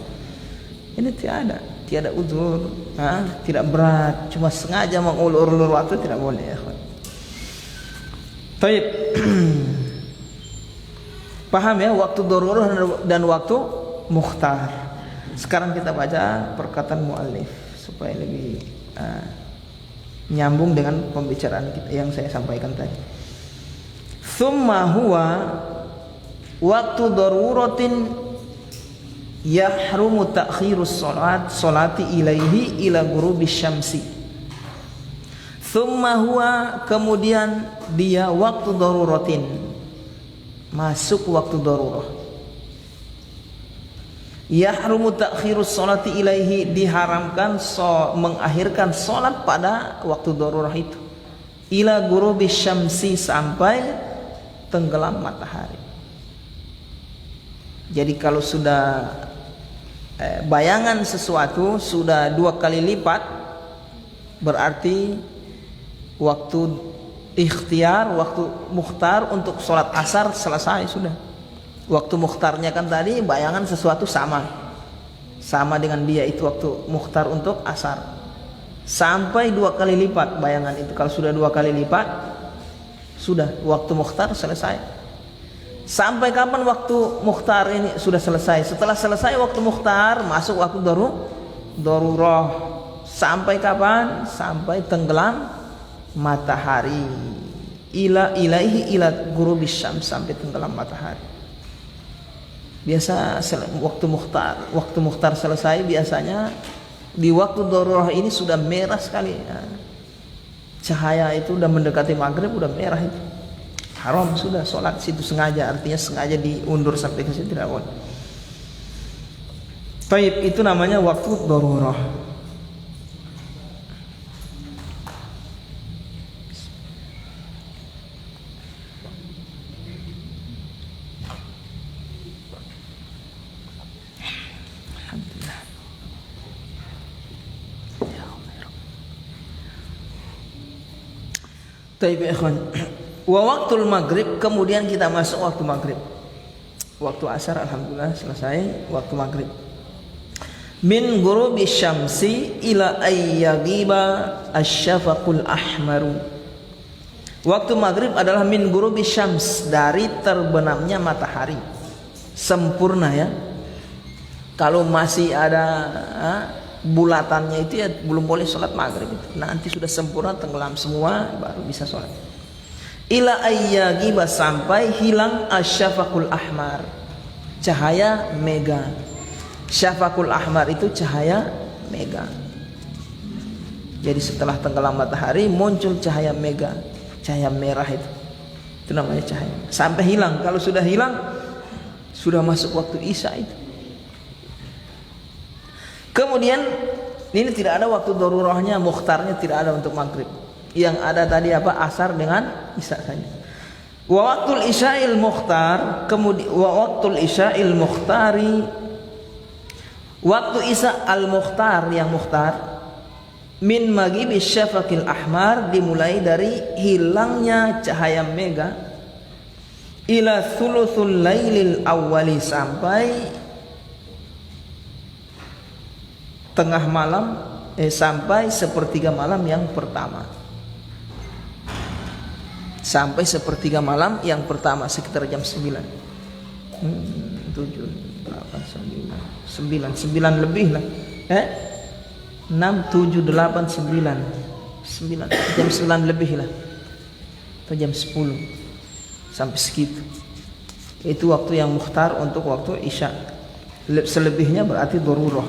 Ini tidak ada uzur, tidak berat, cuma sengaja mengulur-ulur waktu tidak boleh ya. Baik. Paham ya, waktu darurah dan waktu mukhtar. Sekarang kita baca perkataan muallif supaya lebih nyambung dengan pembicaraan kita yang saya sampaikan tadi. Tsumma huwa waktu daruratin yahrumu ta'khirus salati ilaihi ila ghurubis syamsi. Tsumma huwa, kemudian dia waktu daruratin, masuk waktu darurah. Yahrumu ta'khirus salati ilaihi, diharamkan mengakhirkan salat pada waktu darurah itu. Ila ghurubis syamsi, sampai tenggelam matahari. Jadi kalau sudah bayangan sesuatu sudah 2 kali lipat, berarti waktu ikhtiar, waktu mukhtar untuk sholat asar selesai sudah. Waktu mukhtarnya kan tadi bayangan sesuatu sama dengan dia, itu waktu mukhtar untuk asar. Sampai 2 kali lipat bayangan itu. Kalau sudah 2 kali lipat, sudah waktu mukhtar selesai. Sampai kapan waktu mukhtar ini sudah selesai? Setelah selesai waktu mukhtar, masuk waktu darurah. Sampai kapan? Sampai tenggelam matahari. Ilaihi ila ghurubis syams, sampai tenggelam matahari. Biasa waktu mukhtar selesai, biasanya di waktu darurah ini sudah merah sekali ya. Cahaya itu udah mendekati maghrib, udah merah itu. Haram sudah sholat situ sengaja, artinya sengaja diundur sampai ke situ, tidak boleh. Baik, itu namanya waktu darurah. Taib ikhwan. Wa waktul maghrib, kemudian kita masuk waktu maghrib. Waktu asar alhamdulillah selesai, waktu maghrib. Min ghurubi syamsi ila ayyagiba asyafaqul ahmaru. Waktu maghrib adalah min ghurubi syams, dari terbenamnya matahari. Sempurna ya. Kalau masih ada bulatannya itu ya belum boleh sholat maghrib itu. Nanti sudah sempurna tenggelam semua baru bisa sholat. Ila ayyagiba, sampai hilang asyafaqul ahmar, cahaya mega. Syafaqul ahmar itu cahaya mega. Jadi setelah tenggelam matahari muncul cahaya mega, cahaya merah itu namanya cahaya. Sampai hilang. Kalau sudah hilang, sudah masuk waktu isya itu. Kemudian ini tidak ada waktu darurahnya, mukhtarnya tidak ada untuk maghrib. Yang ada tadi apa? Asar dengan isya saja. Wa waqtul isya'il mukhtar, kemudian wa waqtul isya'il mukhtari, waktu isya al mukhtar yang mukhtar, min maghibi syafaqil ahmar, dimulai dari hilangnya cahaya mega, ila thuluthul lailil awwali, sampai tengah malam, sampai sepertiga malam yang pertama. sampai sepertiga malam yang pertama sekitar jam 9. 7, 8, 9 lebih lah. 6, 7, 8, 9 jam 9 lebih lah, atau jam 10 sampai segitu. Itu waktu yang mukhtar untuk waktu isya. Selebihnya berarti darurah.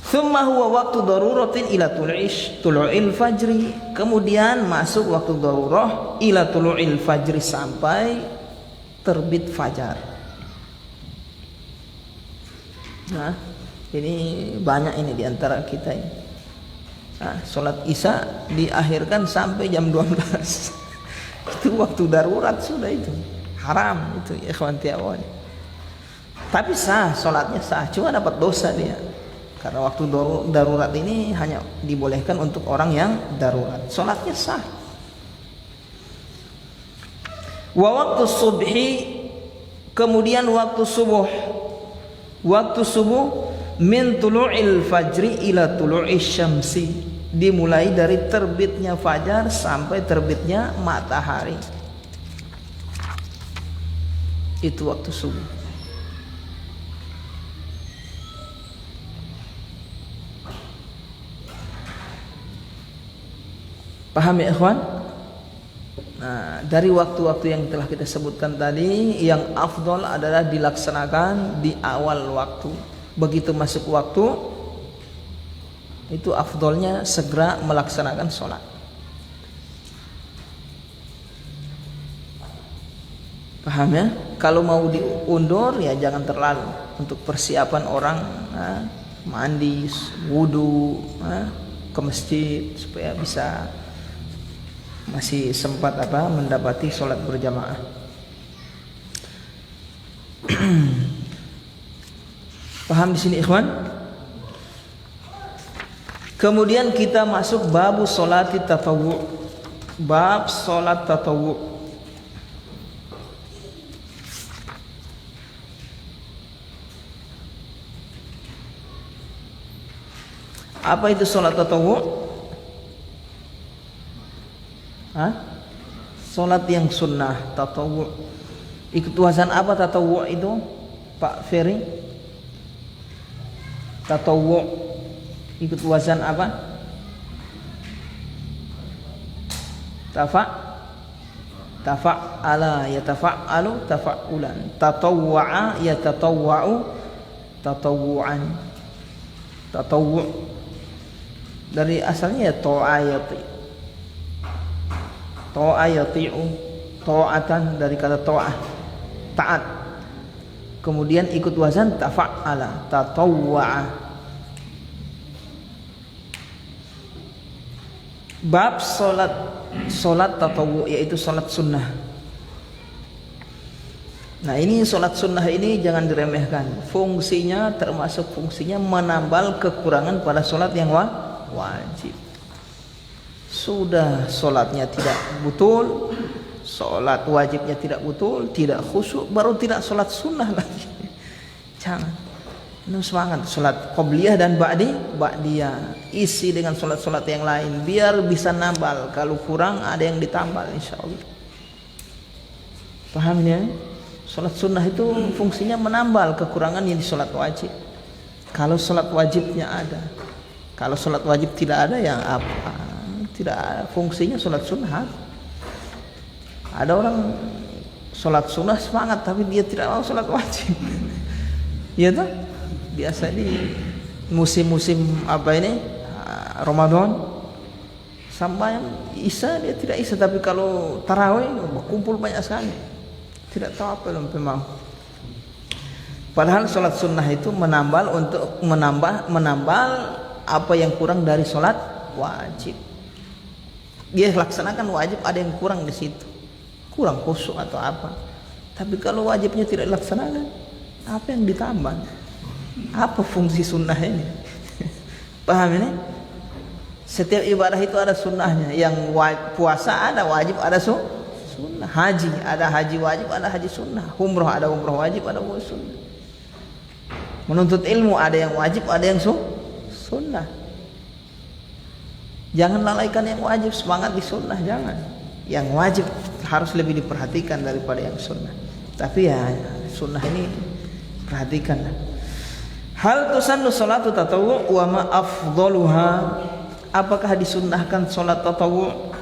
Thumma huwa waktu daruratin ila tulu'il fajri. Kemudian masuk waktu darurah ila tulu'il fajri, sampai terbit fajar. Nah, ini banyak ini diantara kita ini. Nah, sholat isya diakhirkan sampai jam 12. Itu waktu darurat sudah, itu haram itu ya ikhwan tiawan. Tapi sah, sholatnya sah, cuma dapat dosa dia. Karena waktu darurat ini hanya dibolehkan untuk orang yang darurat. Sholatnya sah. Wa waktu subhi, kemudian waktu subuh. Waktu subuh min tulu'il fajri ila tulu'is syamsi, dimulai dari terbitnya fajar sampai terbitnya matahari. Itu waktu subuh. Paham ya ikhwan? Nah, dari waktu-waktu yang telah kita sebutkan tadi, yang afdol adalah dilaksanakan di awal waktu. Begitu masuk waktu, itu afdolnya segera melaksanakan sholat. Paham ya? Kalau mau diundur ya jangan terlalu, untuk persiapan orang mandi, wudu, ke masjid supaya bisa masih sempat mendapati sholat berjamaah. Paham di sini ikhwan? Kemudian kita masuk bab sholati tatawwu. Bab sholat tatawwu. Apa itu sholat tatawwu? Sholat yang sunnah, tatawwu. Ikut wazan apa tatawwu itu, Pak Ferry? Tatawwu ikut wazan apa? Tafa'ala yatafa'alu tafa'ulan. Tatawwa'a yatatawwa'u tatawwu'an. Tatawwu dari asalnya ya ta'ayati. Ta'ayati'u, ta'atan dari kata ta'ah, taat. Kemudian ikut wazan tafa'ala, tatawwa'a. Bab solat tatawwu, yaitu solat sunnah. Nah, ini solat sunnah ini jangan diremehkan. Fungsinya termasuk fungsinya menambal kekurangan pada solat yang wajib. Sudah solatnya tidak betul, solat wajibnya tidak betul, tidak khusyuk, baru tidak solat sunnah lagi. Jangan. Ini semangat solat qobliyah dan ba'diyah. Isi dengan solat-solat yang lain biar bisa nambal. Kalau kurang ada yang ditambal insyaallah. Paham ya? Solat sunnah itu fungsinya menambal kekurangan yang di solat wajib. Kalau solat wajibnya ada, kalau solat wajib tidak ada, yang apa? Tidak ada fungsinya solat sunnah. Ada orang solat sunnah semangat tapi dia tidak mau solat wajib. Iya toh? Biasa di musim-musim Ramadan sampai Isya dia tidak Isya, tapi kalau tarawih kumpul banyak sekali. Tidak tahu apa yang mau. Padahal solat sunnah itu menambal untuk menambal apa yang kurang dari solat wajib. Dia laksanakan wajib, ada yang kurang di situ, kurang khusyuk atau apa. Tapi kalau wajibnya tidak dilaksanakan, apa yang ditambah? Apa fungsi sunnah ini? Paham ini? Setiap ibadah itu ada sunnahnya. Yang puasa ada wajib, ada sunnah. Haji ada haji wajib, ada haji sunnah. Umroh ada umroh wajib, ada umroh sunnah. Menuntut ilmu ada yang wajib, ada yang sunnah. Jangan lalaikan yang wajib, semangat di sunnah, jangan. yang wajib harus lebih diperhatikan daripada yang sunnah. Tapi ya sunnah ini perhatikan. Hal tusannu salatu tatawwu wa ma afdaluha? Apakah disunnahkan salat tatawwu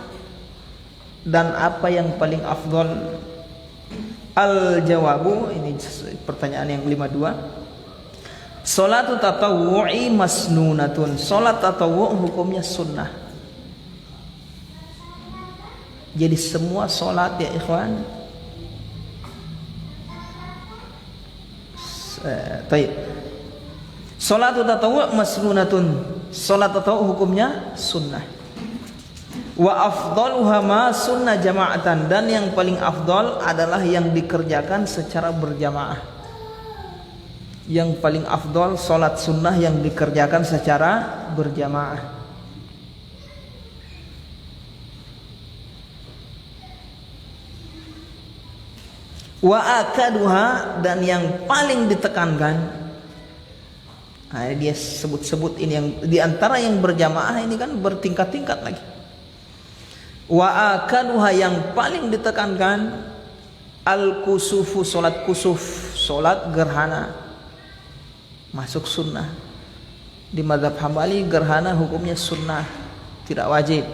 dan apa yang paling afdal? Al jawabu, ini pertanyaan yang 52. Salatu tatawwu'i masnunatun. Salat tatawwu hukumnya sunnah. Jadi semua salat ya ikhwan, taib. Salatu tatawwu' masnunatun. Salat tatawwu hukumnya sunnah. Wa afdaluha ma sunnah jama'atan, dan yang paling afdal adalah yang dikerjakan secara berjamaah. Yang paling afdal salat sunnah yang dikerjakan secara berjamaah. Wa akaduha, dan yang paling ditekankan, nah, dia sebut-sebut ini yang diantara yang berjamaah ini kan bertingkat-tingkat lagi. Wa akaduha, yang paling ditekankan, al kusufu, salat kusuf, salat gerhana, masuk sunnah. Di mazhab Hambali gerhana hukumnya sunnah, tidak wajib.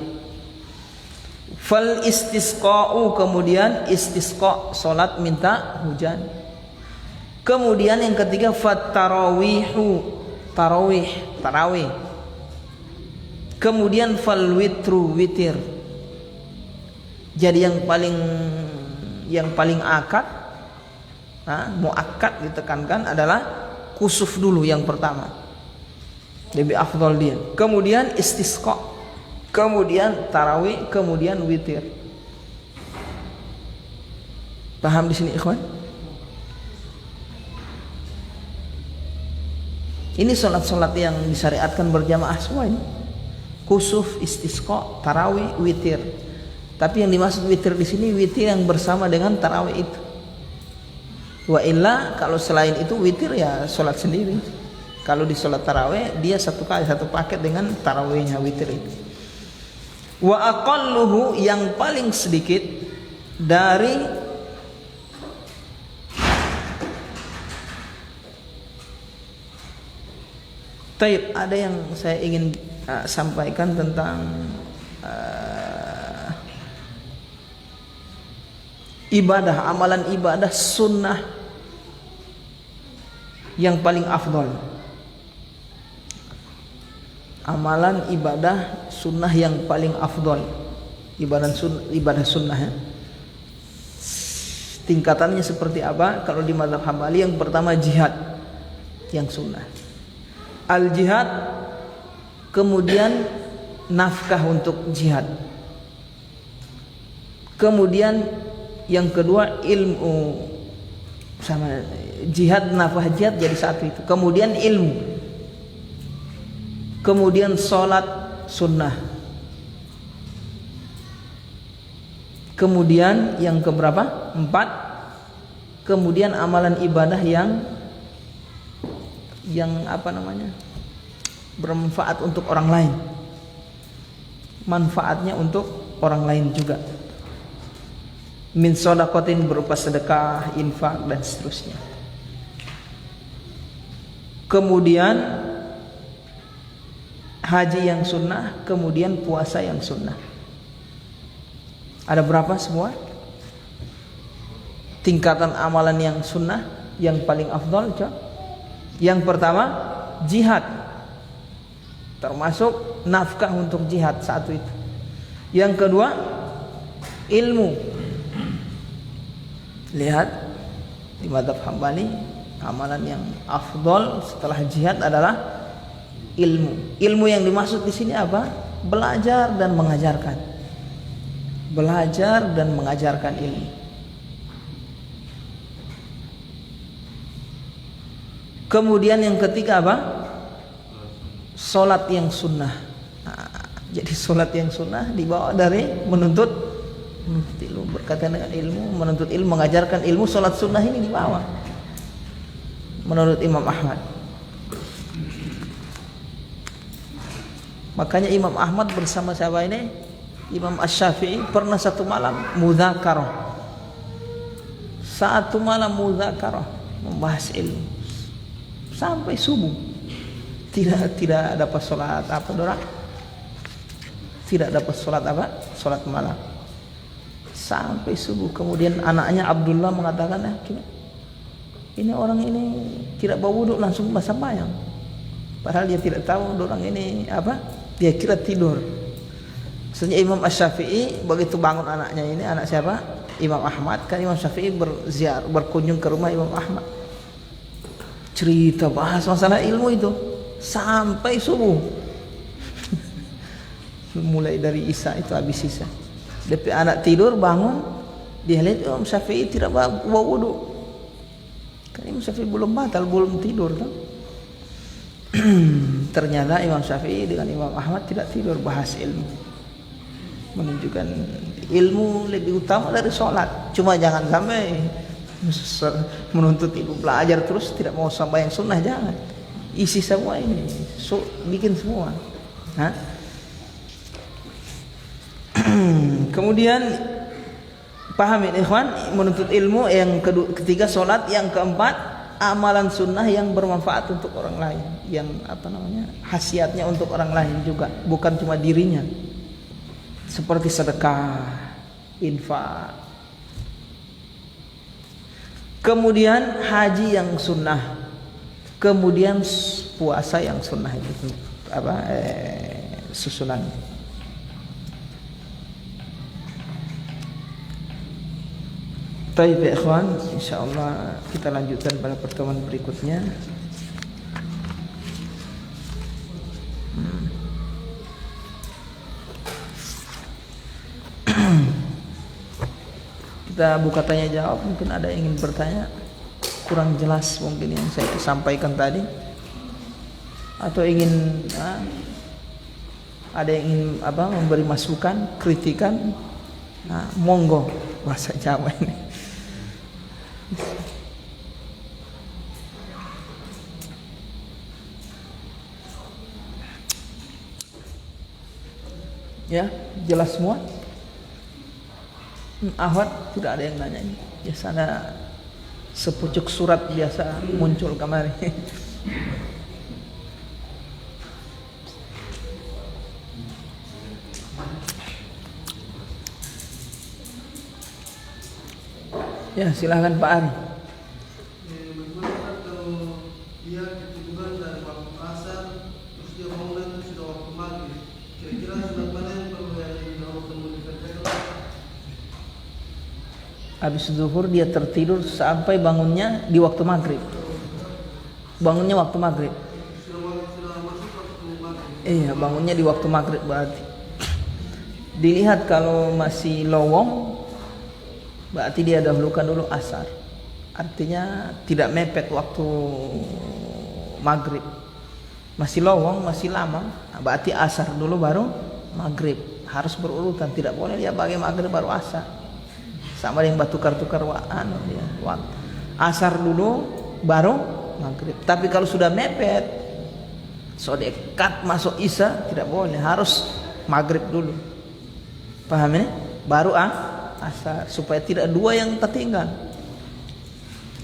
Fal istisqa'u, kemudian istisqa, salat minta hujan. Kemudian yang ketiga fat tarawihu, tarawih. Kemudian fal witru, witir. Jadi yang paling akad, muakkad ditekankan adalah kusuf dulu yang pertama, lebih afdal dia. Kemudian istisqa, kemudian tarawih, kemudian witir. Paham di sini ikhwan? Ini salat-salat yang disyariatkan berjamaah semua ini. Kusuf, istisqa, tarawih, witir. Tapi yang dimaksud witir di sini witir yang bersama dengan tarawih itu. Wa illa, kalau selain itu witir ya salat sendiri. Kalau di salat tarawih dia satu paket dengan tarawihnya, witir itu. Wa aqalluhu, yang paling sedikit dari taib. Ada yang saya ingin sampaikan tentang ibadah, amalan ibadah sunnah yang paling afdal. Amalan ibadah sunnah yang paling afdal. Ibadah sunnah ya. Tingkatannya seperti apa? Kalau di mazhab Hambali yang pertama jihad yang sunnah. Al jihad, kemudian nafkah untuk jihad. Kemudian yang kedua ilmu, sama jihad, nafkah jihad jadi satu itu. Kemudian ilmu, kemudian sholat sunnah, kemudian yang keberapa? 4. Kemudian amalan ibadah yang apa namanya, bermanfaat untuk orang lain, manfaatnya untuk orang lain juga. Min shadaqatin, berupa sedekah, infak dan seterusnya. Kemudian haji yang sunnah, kemudian puasa yang sunnah. Ada berapa semua? Tingkatan amalan yang sunnah yang paling afdal. Yang pertama jihad, termasuk nafkah untuk jihad, satu itu. Yang kedua ilmu. Lihat di mazhab Hambali, amalan yang afdal setelah jihad adalah ilmu. Ilmu yang dimaksud di sini apa? Belajar dan mengajarkan. Belajar dan mengajarkan ilmu. Kemudian yang ketiga apa? Salat yang sunnah. Jadi salat yang sunnah dibawa dari menuntut ilmu, berkaitan dengan ilmu, menuntut ilmu, mengajarkan ilmu. Salat sunnah ini dibawa menurut Imam Ahmad. Makanya Imam Ahmad bersama siapa ini? Imam Asy-Syafi'i pernah satu malam mudzakarah. Satu malam mudzakarah membahas ilmu sampai subuh. Tidak dapat sholat apa dorang? Tidak dapat sholat apa? Sholat malam. Sampai subuh. Kemudian anaknya Abdullah mengatakan, ini orang ini tidak bawa wudhu langsung sembahyang. Padahal dia tidak tahu orang ini apa? Dia kira tidur. Maksudnya Imam Asy-Syafi'i begitu bangun anaknya ini, anak siapa? Imam Ahmad. Kan Imam Syafi'i berkunjung ke rumah Imam Ahmad. Cerita bahas masalah ilmu itu sampai subuh. Mulai dari Isya itu habis Isya. Tapi anak tidur bangun, dia lihat Imam Syafi'i tidak bawa wudu. Kan Imam Syafi'i belum batal, belum tidur kan? Ternyata Imam Syafi'i dengan Imam Ahmad tidak tidur, bahas ilmu. Menunjukkan ilmu lebih utama dari sholat. Cuma jangan sampai menuntut ilmu belajar terus tidak mau sembahyang sunnah, jangan. Isi semua ini, bikin semua. Hah? Kemudian paham ini ikhwan, menuntut ilmu. Yang ketiga sholat. Yang keempat amalan sunnah yang bermanfaat untuk orang lain, yang khasiatnya untuk orang lain juga, bukan cuma dirinya, seperti sedekah, infak. Kemudian haji yang sunnah, kemudian puasa yang sunnah itu susunan. Baik ya ikhwan, insyaallah kita lanjutkan pada pertemuan berikutnya. Kita buka tanya jawab. Mungkin ada yang ingin bertanya, kurang jelas mungkin yang saya sampaikan tadi, atau ingin ada yang ingin memberi masukan, kritikan, monggo, bahasa Jawa ini. Ya, jelas semua. Ahwat tidak ada yang nanya ini. Biasa ada sepucuk surat biasa muncul kemari. Ya, silahkan Pak Ari. Bagaimana kalau dia ketubuhan dari waktu asar, terus dia bangun itu sudah waktu maghrib? Kira-kira sudah mana yang perlu yang ketemu dikerjakan? Habis zuhur dia tertidur sampai bangunnya di waktu maghrib. Bangunnya waktu maghrib. Sudah masuk waktu maghrib. Iya, bangunnya di waktu maghrib berarti. Dilihat kalau masih lowong, berarti dia dahulukan dulu asar. Artinya tidak mepet waktu maghrib. Masih lowong, masih lama, berarti asar dulu baru maghrib. Harus berurutan, tidak boleh dia bagi maghrib baru asar. Sama yang tukar-tukar waktu. Asar dulu baru maghrib. Tapi kalau sudah mepet, so dekat masuk isya, tidak boleh, harus maghrib dulu. Paham ya? Baru asar, supaya tidak dua yang tertinggal.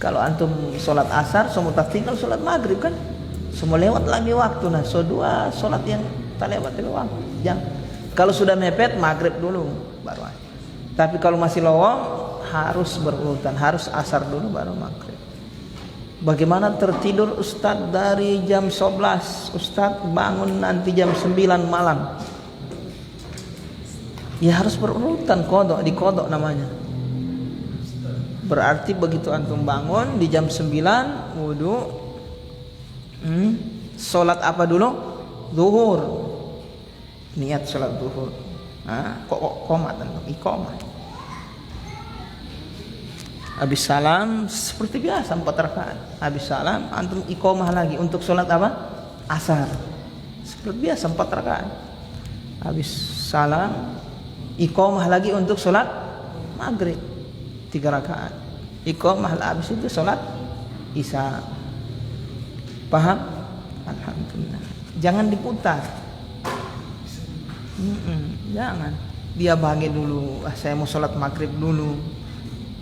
Kalau antum sholat asar, semua tertinggal sholat maghrib kan, semua lewat lagi waktu. Nah, so dua sholat yang tak lewat waktu. Jangan. Kalau sudah mepet, maghrib dulu baru asar. Tapi kalau masih lowong, harus berurutan, harus asar dulu baru maghrib. Bagaimana tertidur Ustadz dari jam 11, Ustadz bangun nanti jam 9 malam? Ya harus berurutan, kodok, dikodok namanya. Berarti begitu antum bangun di jam 9, wudu, sholat apa dulu? Zuhur. Niat sholat zuhur. Kok komat antum, iqamah. Habis salam seperti biasa 4 rakaat. Habis salam antum iqamah lagi untuk sholat apa? Asar. Seperti biasa 4 rakaat. Habis salam iqamah lagi untuk sholat maghrib 3 rakaat. Iqamah habis itu sholat isya. Paham? Alhamdulillah. Jangan diputar. Jangan. Dia bagi dulu, saya mau sholat maghrib dulu,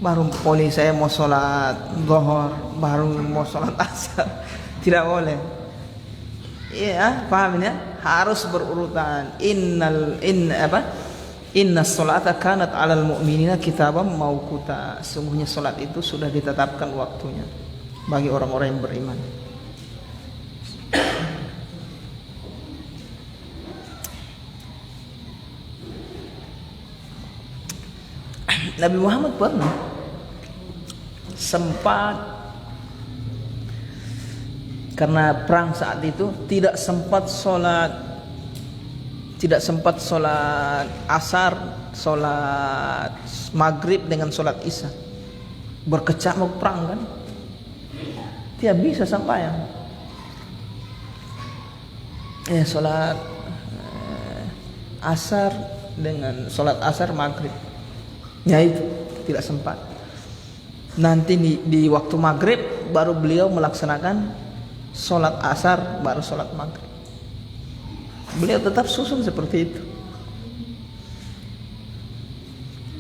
baru poli saya mau sholat zuhur, baru mau sholat asar. Tidak boleh. Iya, paham ya? Harus berurutan. Inna sholata kanat 'alal mu'minina kitaban mauquta. Sungguhnya sholat itu sudah ditetapkan waktunya bagi orang-orang yang beriman. Nabi Muhammad pernah sempat, karena perang saat itu tidak sempat sholat asar, sholat maghrib dengan sholat isya, berkecamuk perang kan, tidak bisa sembahyang. Sholat asar dengan sholat asar maghrib, ya itu tidak sempat. Nanti di waktu maghrib baru beliau melaksanakan sholat asar, baru sholat maghrib. Beliau tetap susun seperti itu.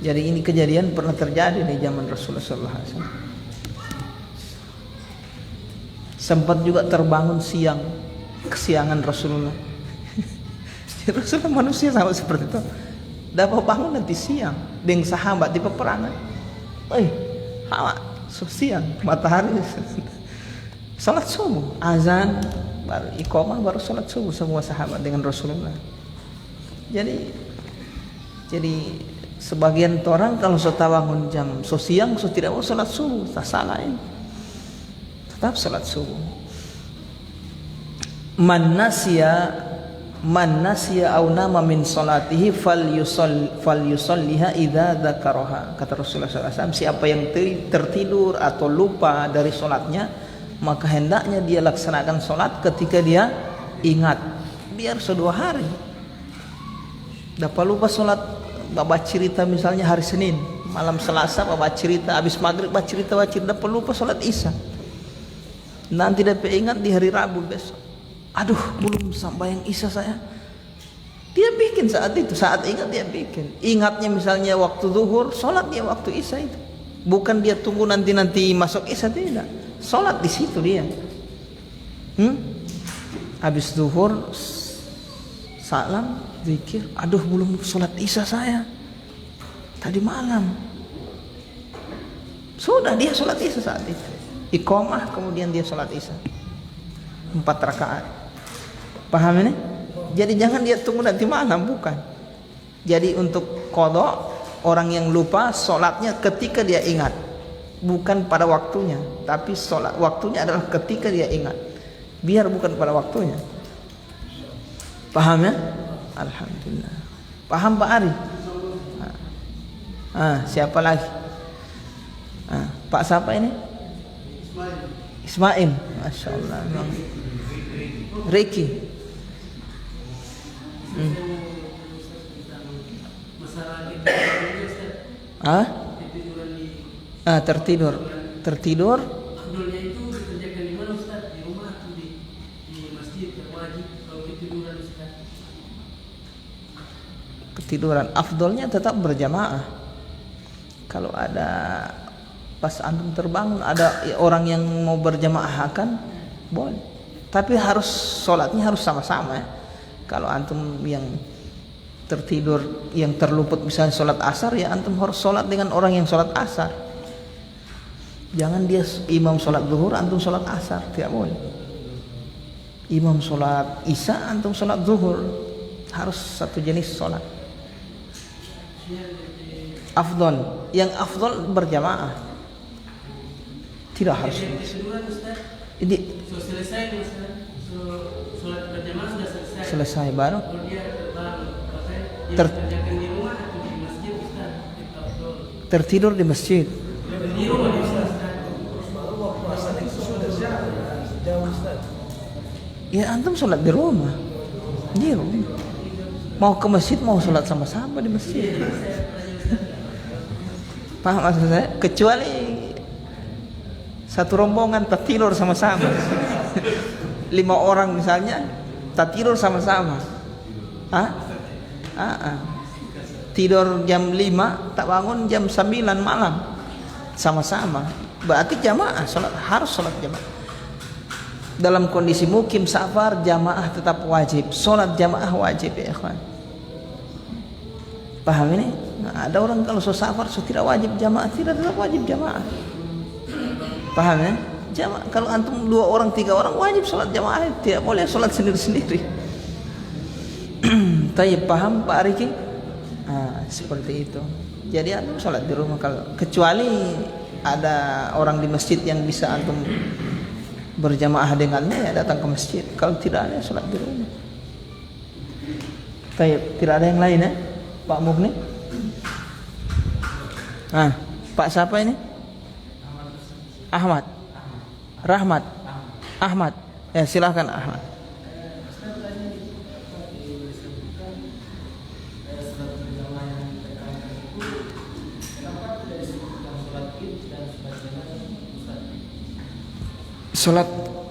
Jadi ini kejadian pernah terjadi di zaman Rasulullah SAW. Sempat juga terbangun siang, kesiangan Rasulullah. Rasulullah manusia sama seperti itu. Dapat bangun nanti siang dengan sahabat di peperangan. Siang, matahari. Salat subuh, azan, baru iqamah, baru salat subuh semua sahabat dengan Rasulullah. Jadi sebagian orang kalau sudah bangun jam siang tidak mau salat subuh, tak salah ini. Tetap salat subuh. Man nasiya aw nama min salatihi falyusalliha idza dzakaraha. Kata Rasulullah SAW, siapa yang tertidur atau lupa dari salatnya, maka hendaknya dia laksanakan salat ketika dia ingat. Biar 2 hari. Dapat lupa salat, bapak cerita misalnya hari Senin, malam Selasa bapak cerita, habis maghrib bapak cerita, dapat lupa salat isya. Nanti dapat ingat di hari Rabu besok. Aduh, belum sampai yang isya saya. Dia bikin saat itu, saat ingat dia bikin. Ingatnya misalnya waktu zuhur, salat dia waktu isya itu. Bukan dia tunggu nanti masuk isya, tidak. Salat di situ dia. Habis zuhur salam, zikir. Aduh, belum salat isya saya. Tadi malam. Sudah dia salat isya saat itu. Iqamah, kemudian dia salat isya. 4 rakaat. Paham ini? Jadi jangan dia tunggu nanti malam, bukan. Jadi untuk qadha, orang yang lupa salatnya ketika dia ingat, bukan pada waktunya, tapi salat waktunya adalah ketika dia ingat. Biar bukan pada waktunya. Paham ya? Alhamdulillah. Paham Pak Ari? Siapa lagi? Pak siapa ini? Ismail. Masya Allah. Ricky. Tertidur. Afdolnya itu dikerjakan di mana Ustaz? Di rumah atau di masjid yang wajib kalau ketiduran Ustaz? Ketiduran. Afdolnya tetap berjamaah. Kalau ada pas antum terbangun ada orang yang mau berjamaah akan boleh. Tapi sholatnya harus sama-sama ya. Kalau antum yang tertidur, yang terluput misalnya sholat asar, ya antum harus sholat dengan orang yang sholat asar. Jangan dia imam sholat zuhur, antum sholat asar, tidak boleh. Imam sholat isya, antum sholat zuhur, harus satu jenis sholat. Afdol, yang afdol berjamaah, tidak harus. Ini selesai sholat berjamaah sudah selesai baru. Kalau dia kerjakan di rumah atau di masjid Ustaz? Tertidur di masjid. Di rumah di Ustaz. Ya antum sholat di rumah. Di rumah. Mau ke masjid, mau sholat sama-sama di masjid. Paham maksud saya? Kecuali satu rombongan tertidur sama-sama. 5 orang misalnya tertidur sama-sama. tidur jam 5 tak bangun jam 9 malam sama-sama, berarti jamaah harus sholat jamaah. Dalam kondisi mukim safar jamaah tetap wajib, sholat jamaah wajib ya ikhwan. Paham ini? Nah, ada orang kalau safar tidak wajib jamaah, tidak tetap wajib jamaah. Paham ya? Jamaah kalau antum 2 orang 3 orang wajib sholat jamaah, tidak boleh sholat sendiri-sendiri. Tayyib, paham Pak Riki? Nah, seperti itu. Jadi antum sholat di rumah, kalau kecuali ada orang di masjid yang bisa antum berjamaah dengannya, ya datang ke masjid. Kalau tidak ada, sholat di rumah. Tayyib, tidak ada yang lain ya? Pak Mugni? Pak siapa ini? Ahmad. Rahmat. Ahmad. Ya silahkan Ahmad.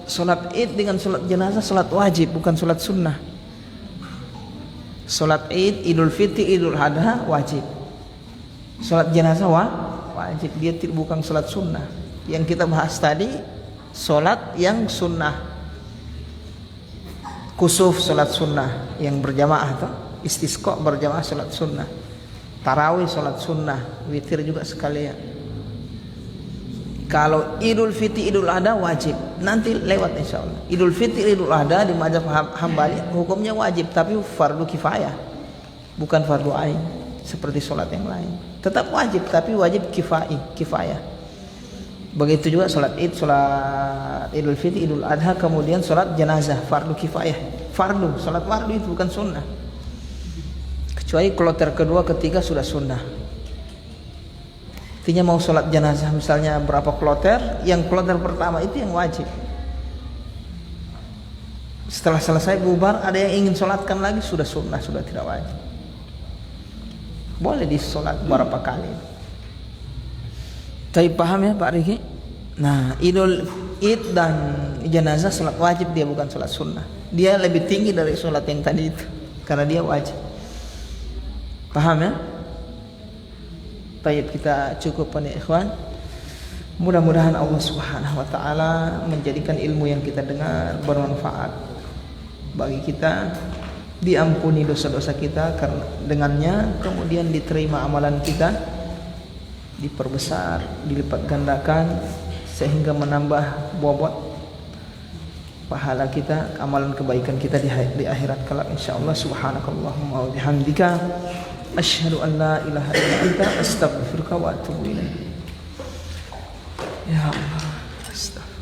Sholat id dengan sholat jenazah sholat wajib, bukan sholat sunnah. Sholat id, idul fitri, idul adha wajib. Sholat jenazah wajib, dia bukan sholat sunnah. Yang kita bahas tadi sholat yang sunnah. Kusuf sholat sunnah yang berjamaah tuh. Istisqa berjamaah sholat sunnah. Tarawih sholat sunnah, witir juga sekalian. Kalau Idul Fitri, Idul Adha wajib. Nanti lewat insyaallah. Idul Fitri, Idul Adha di mazhab Hambali hukumnya wajib, tapi fardu kifayah, bukan fardu ain seperti sholat yang lain. Tetap wajib, tapi wajib kifayah. Begitu juga sholat Id, sholat Idul Fitri, Idul Adha, kemudian sholat jenazah fardu kifayah. Fardu, sholat fardu itu bukan sunnah. Kecuali kloter kedua, ketiga sudah sunnah. Artinya mau sholat jenazah misalnya berapa kloter, yang kloter pertama itu yang wajib. Setelah selesai bubar ada yang ingin sholatkan lagi, sudah sunnah, sudah tidak wajib. Boleh disolat berapa kali. Tapi paham ya Pak Riki? Nah, Idul Id dan jenazah sholat wajib, dia bukan sholat sunnah. Dia lebih tinggi dari sholat yang tadi itu karena dia wajib. Paham ya? Baik, kita cukupkan ya ikhwan. Mudah-mudahan Allah Subhanahu wa taala menjadikan ilmu yang kita dengar bermanfaat bagi kita, diampuni dosa-dosa kita karena dengannya, kemudian diterima amalan kita, diperbesar, dilipat gandakan sehingga menambah bobot pahala kita, amalan kebaikan kita di akhirat kelak insyaallah. Subhanakallahumma wa bihamdika asyhadu an la ilaha illa anta astaghfiruka wa atubu ilaik. Ya Allah, astaghfirullah.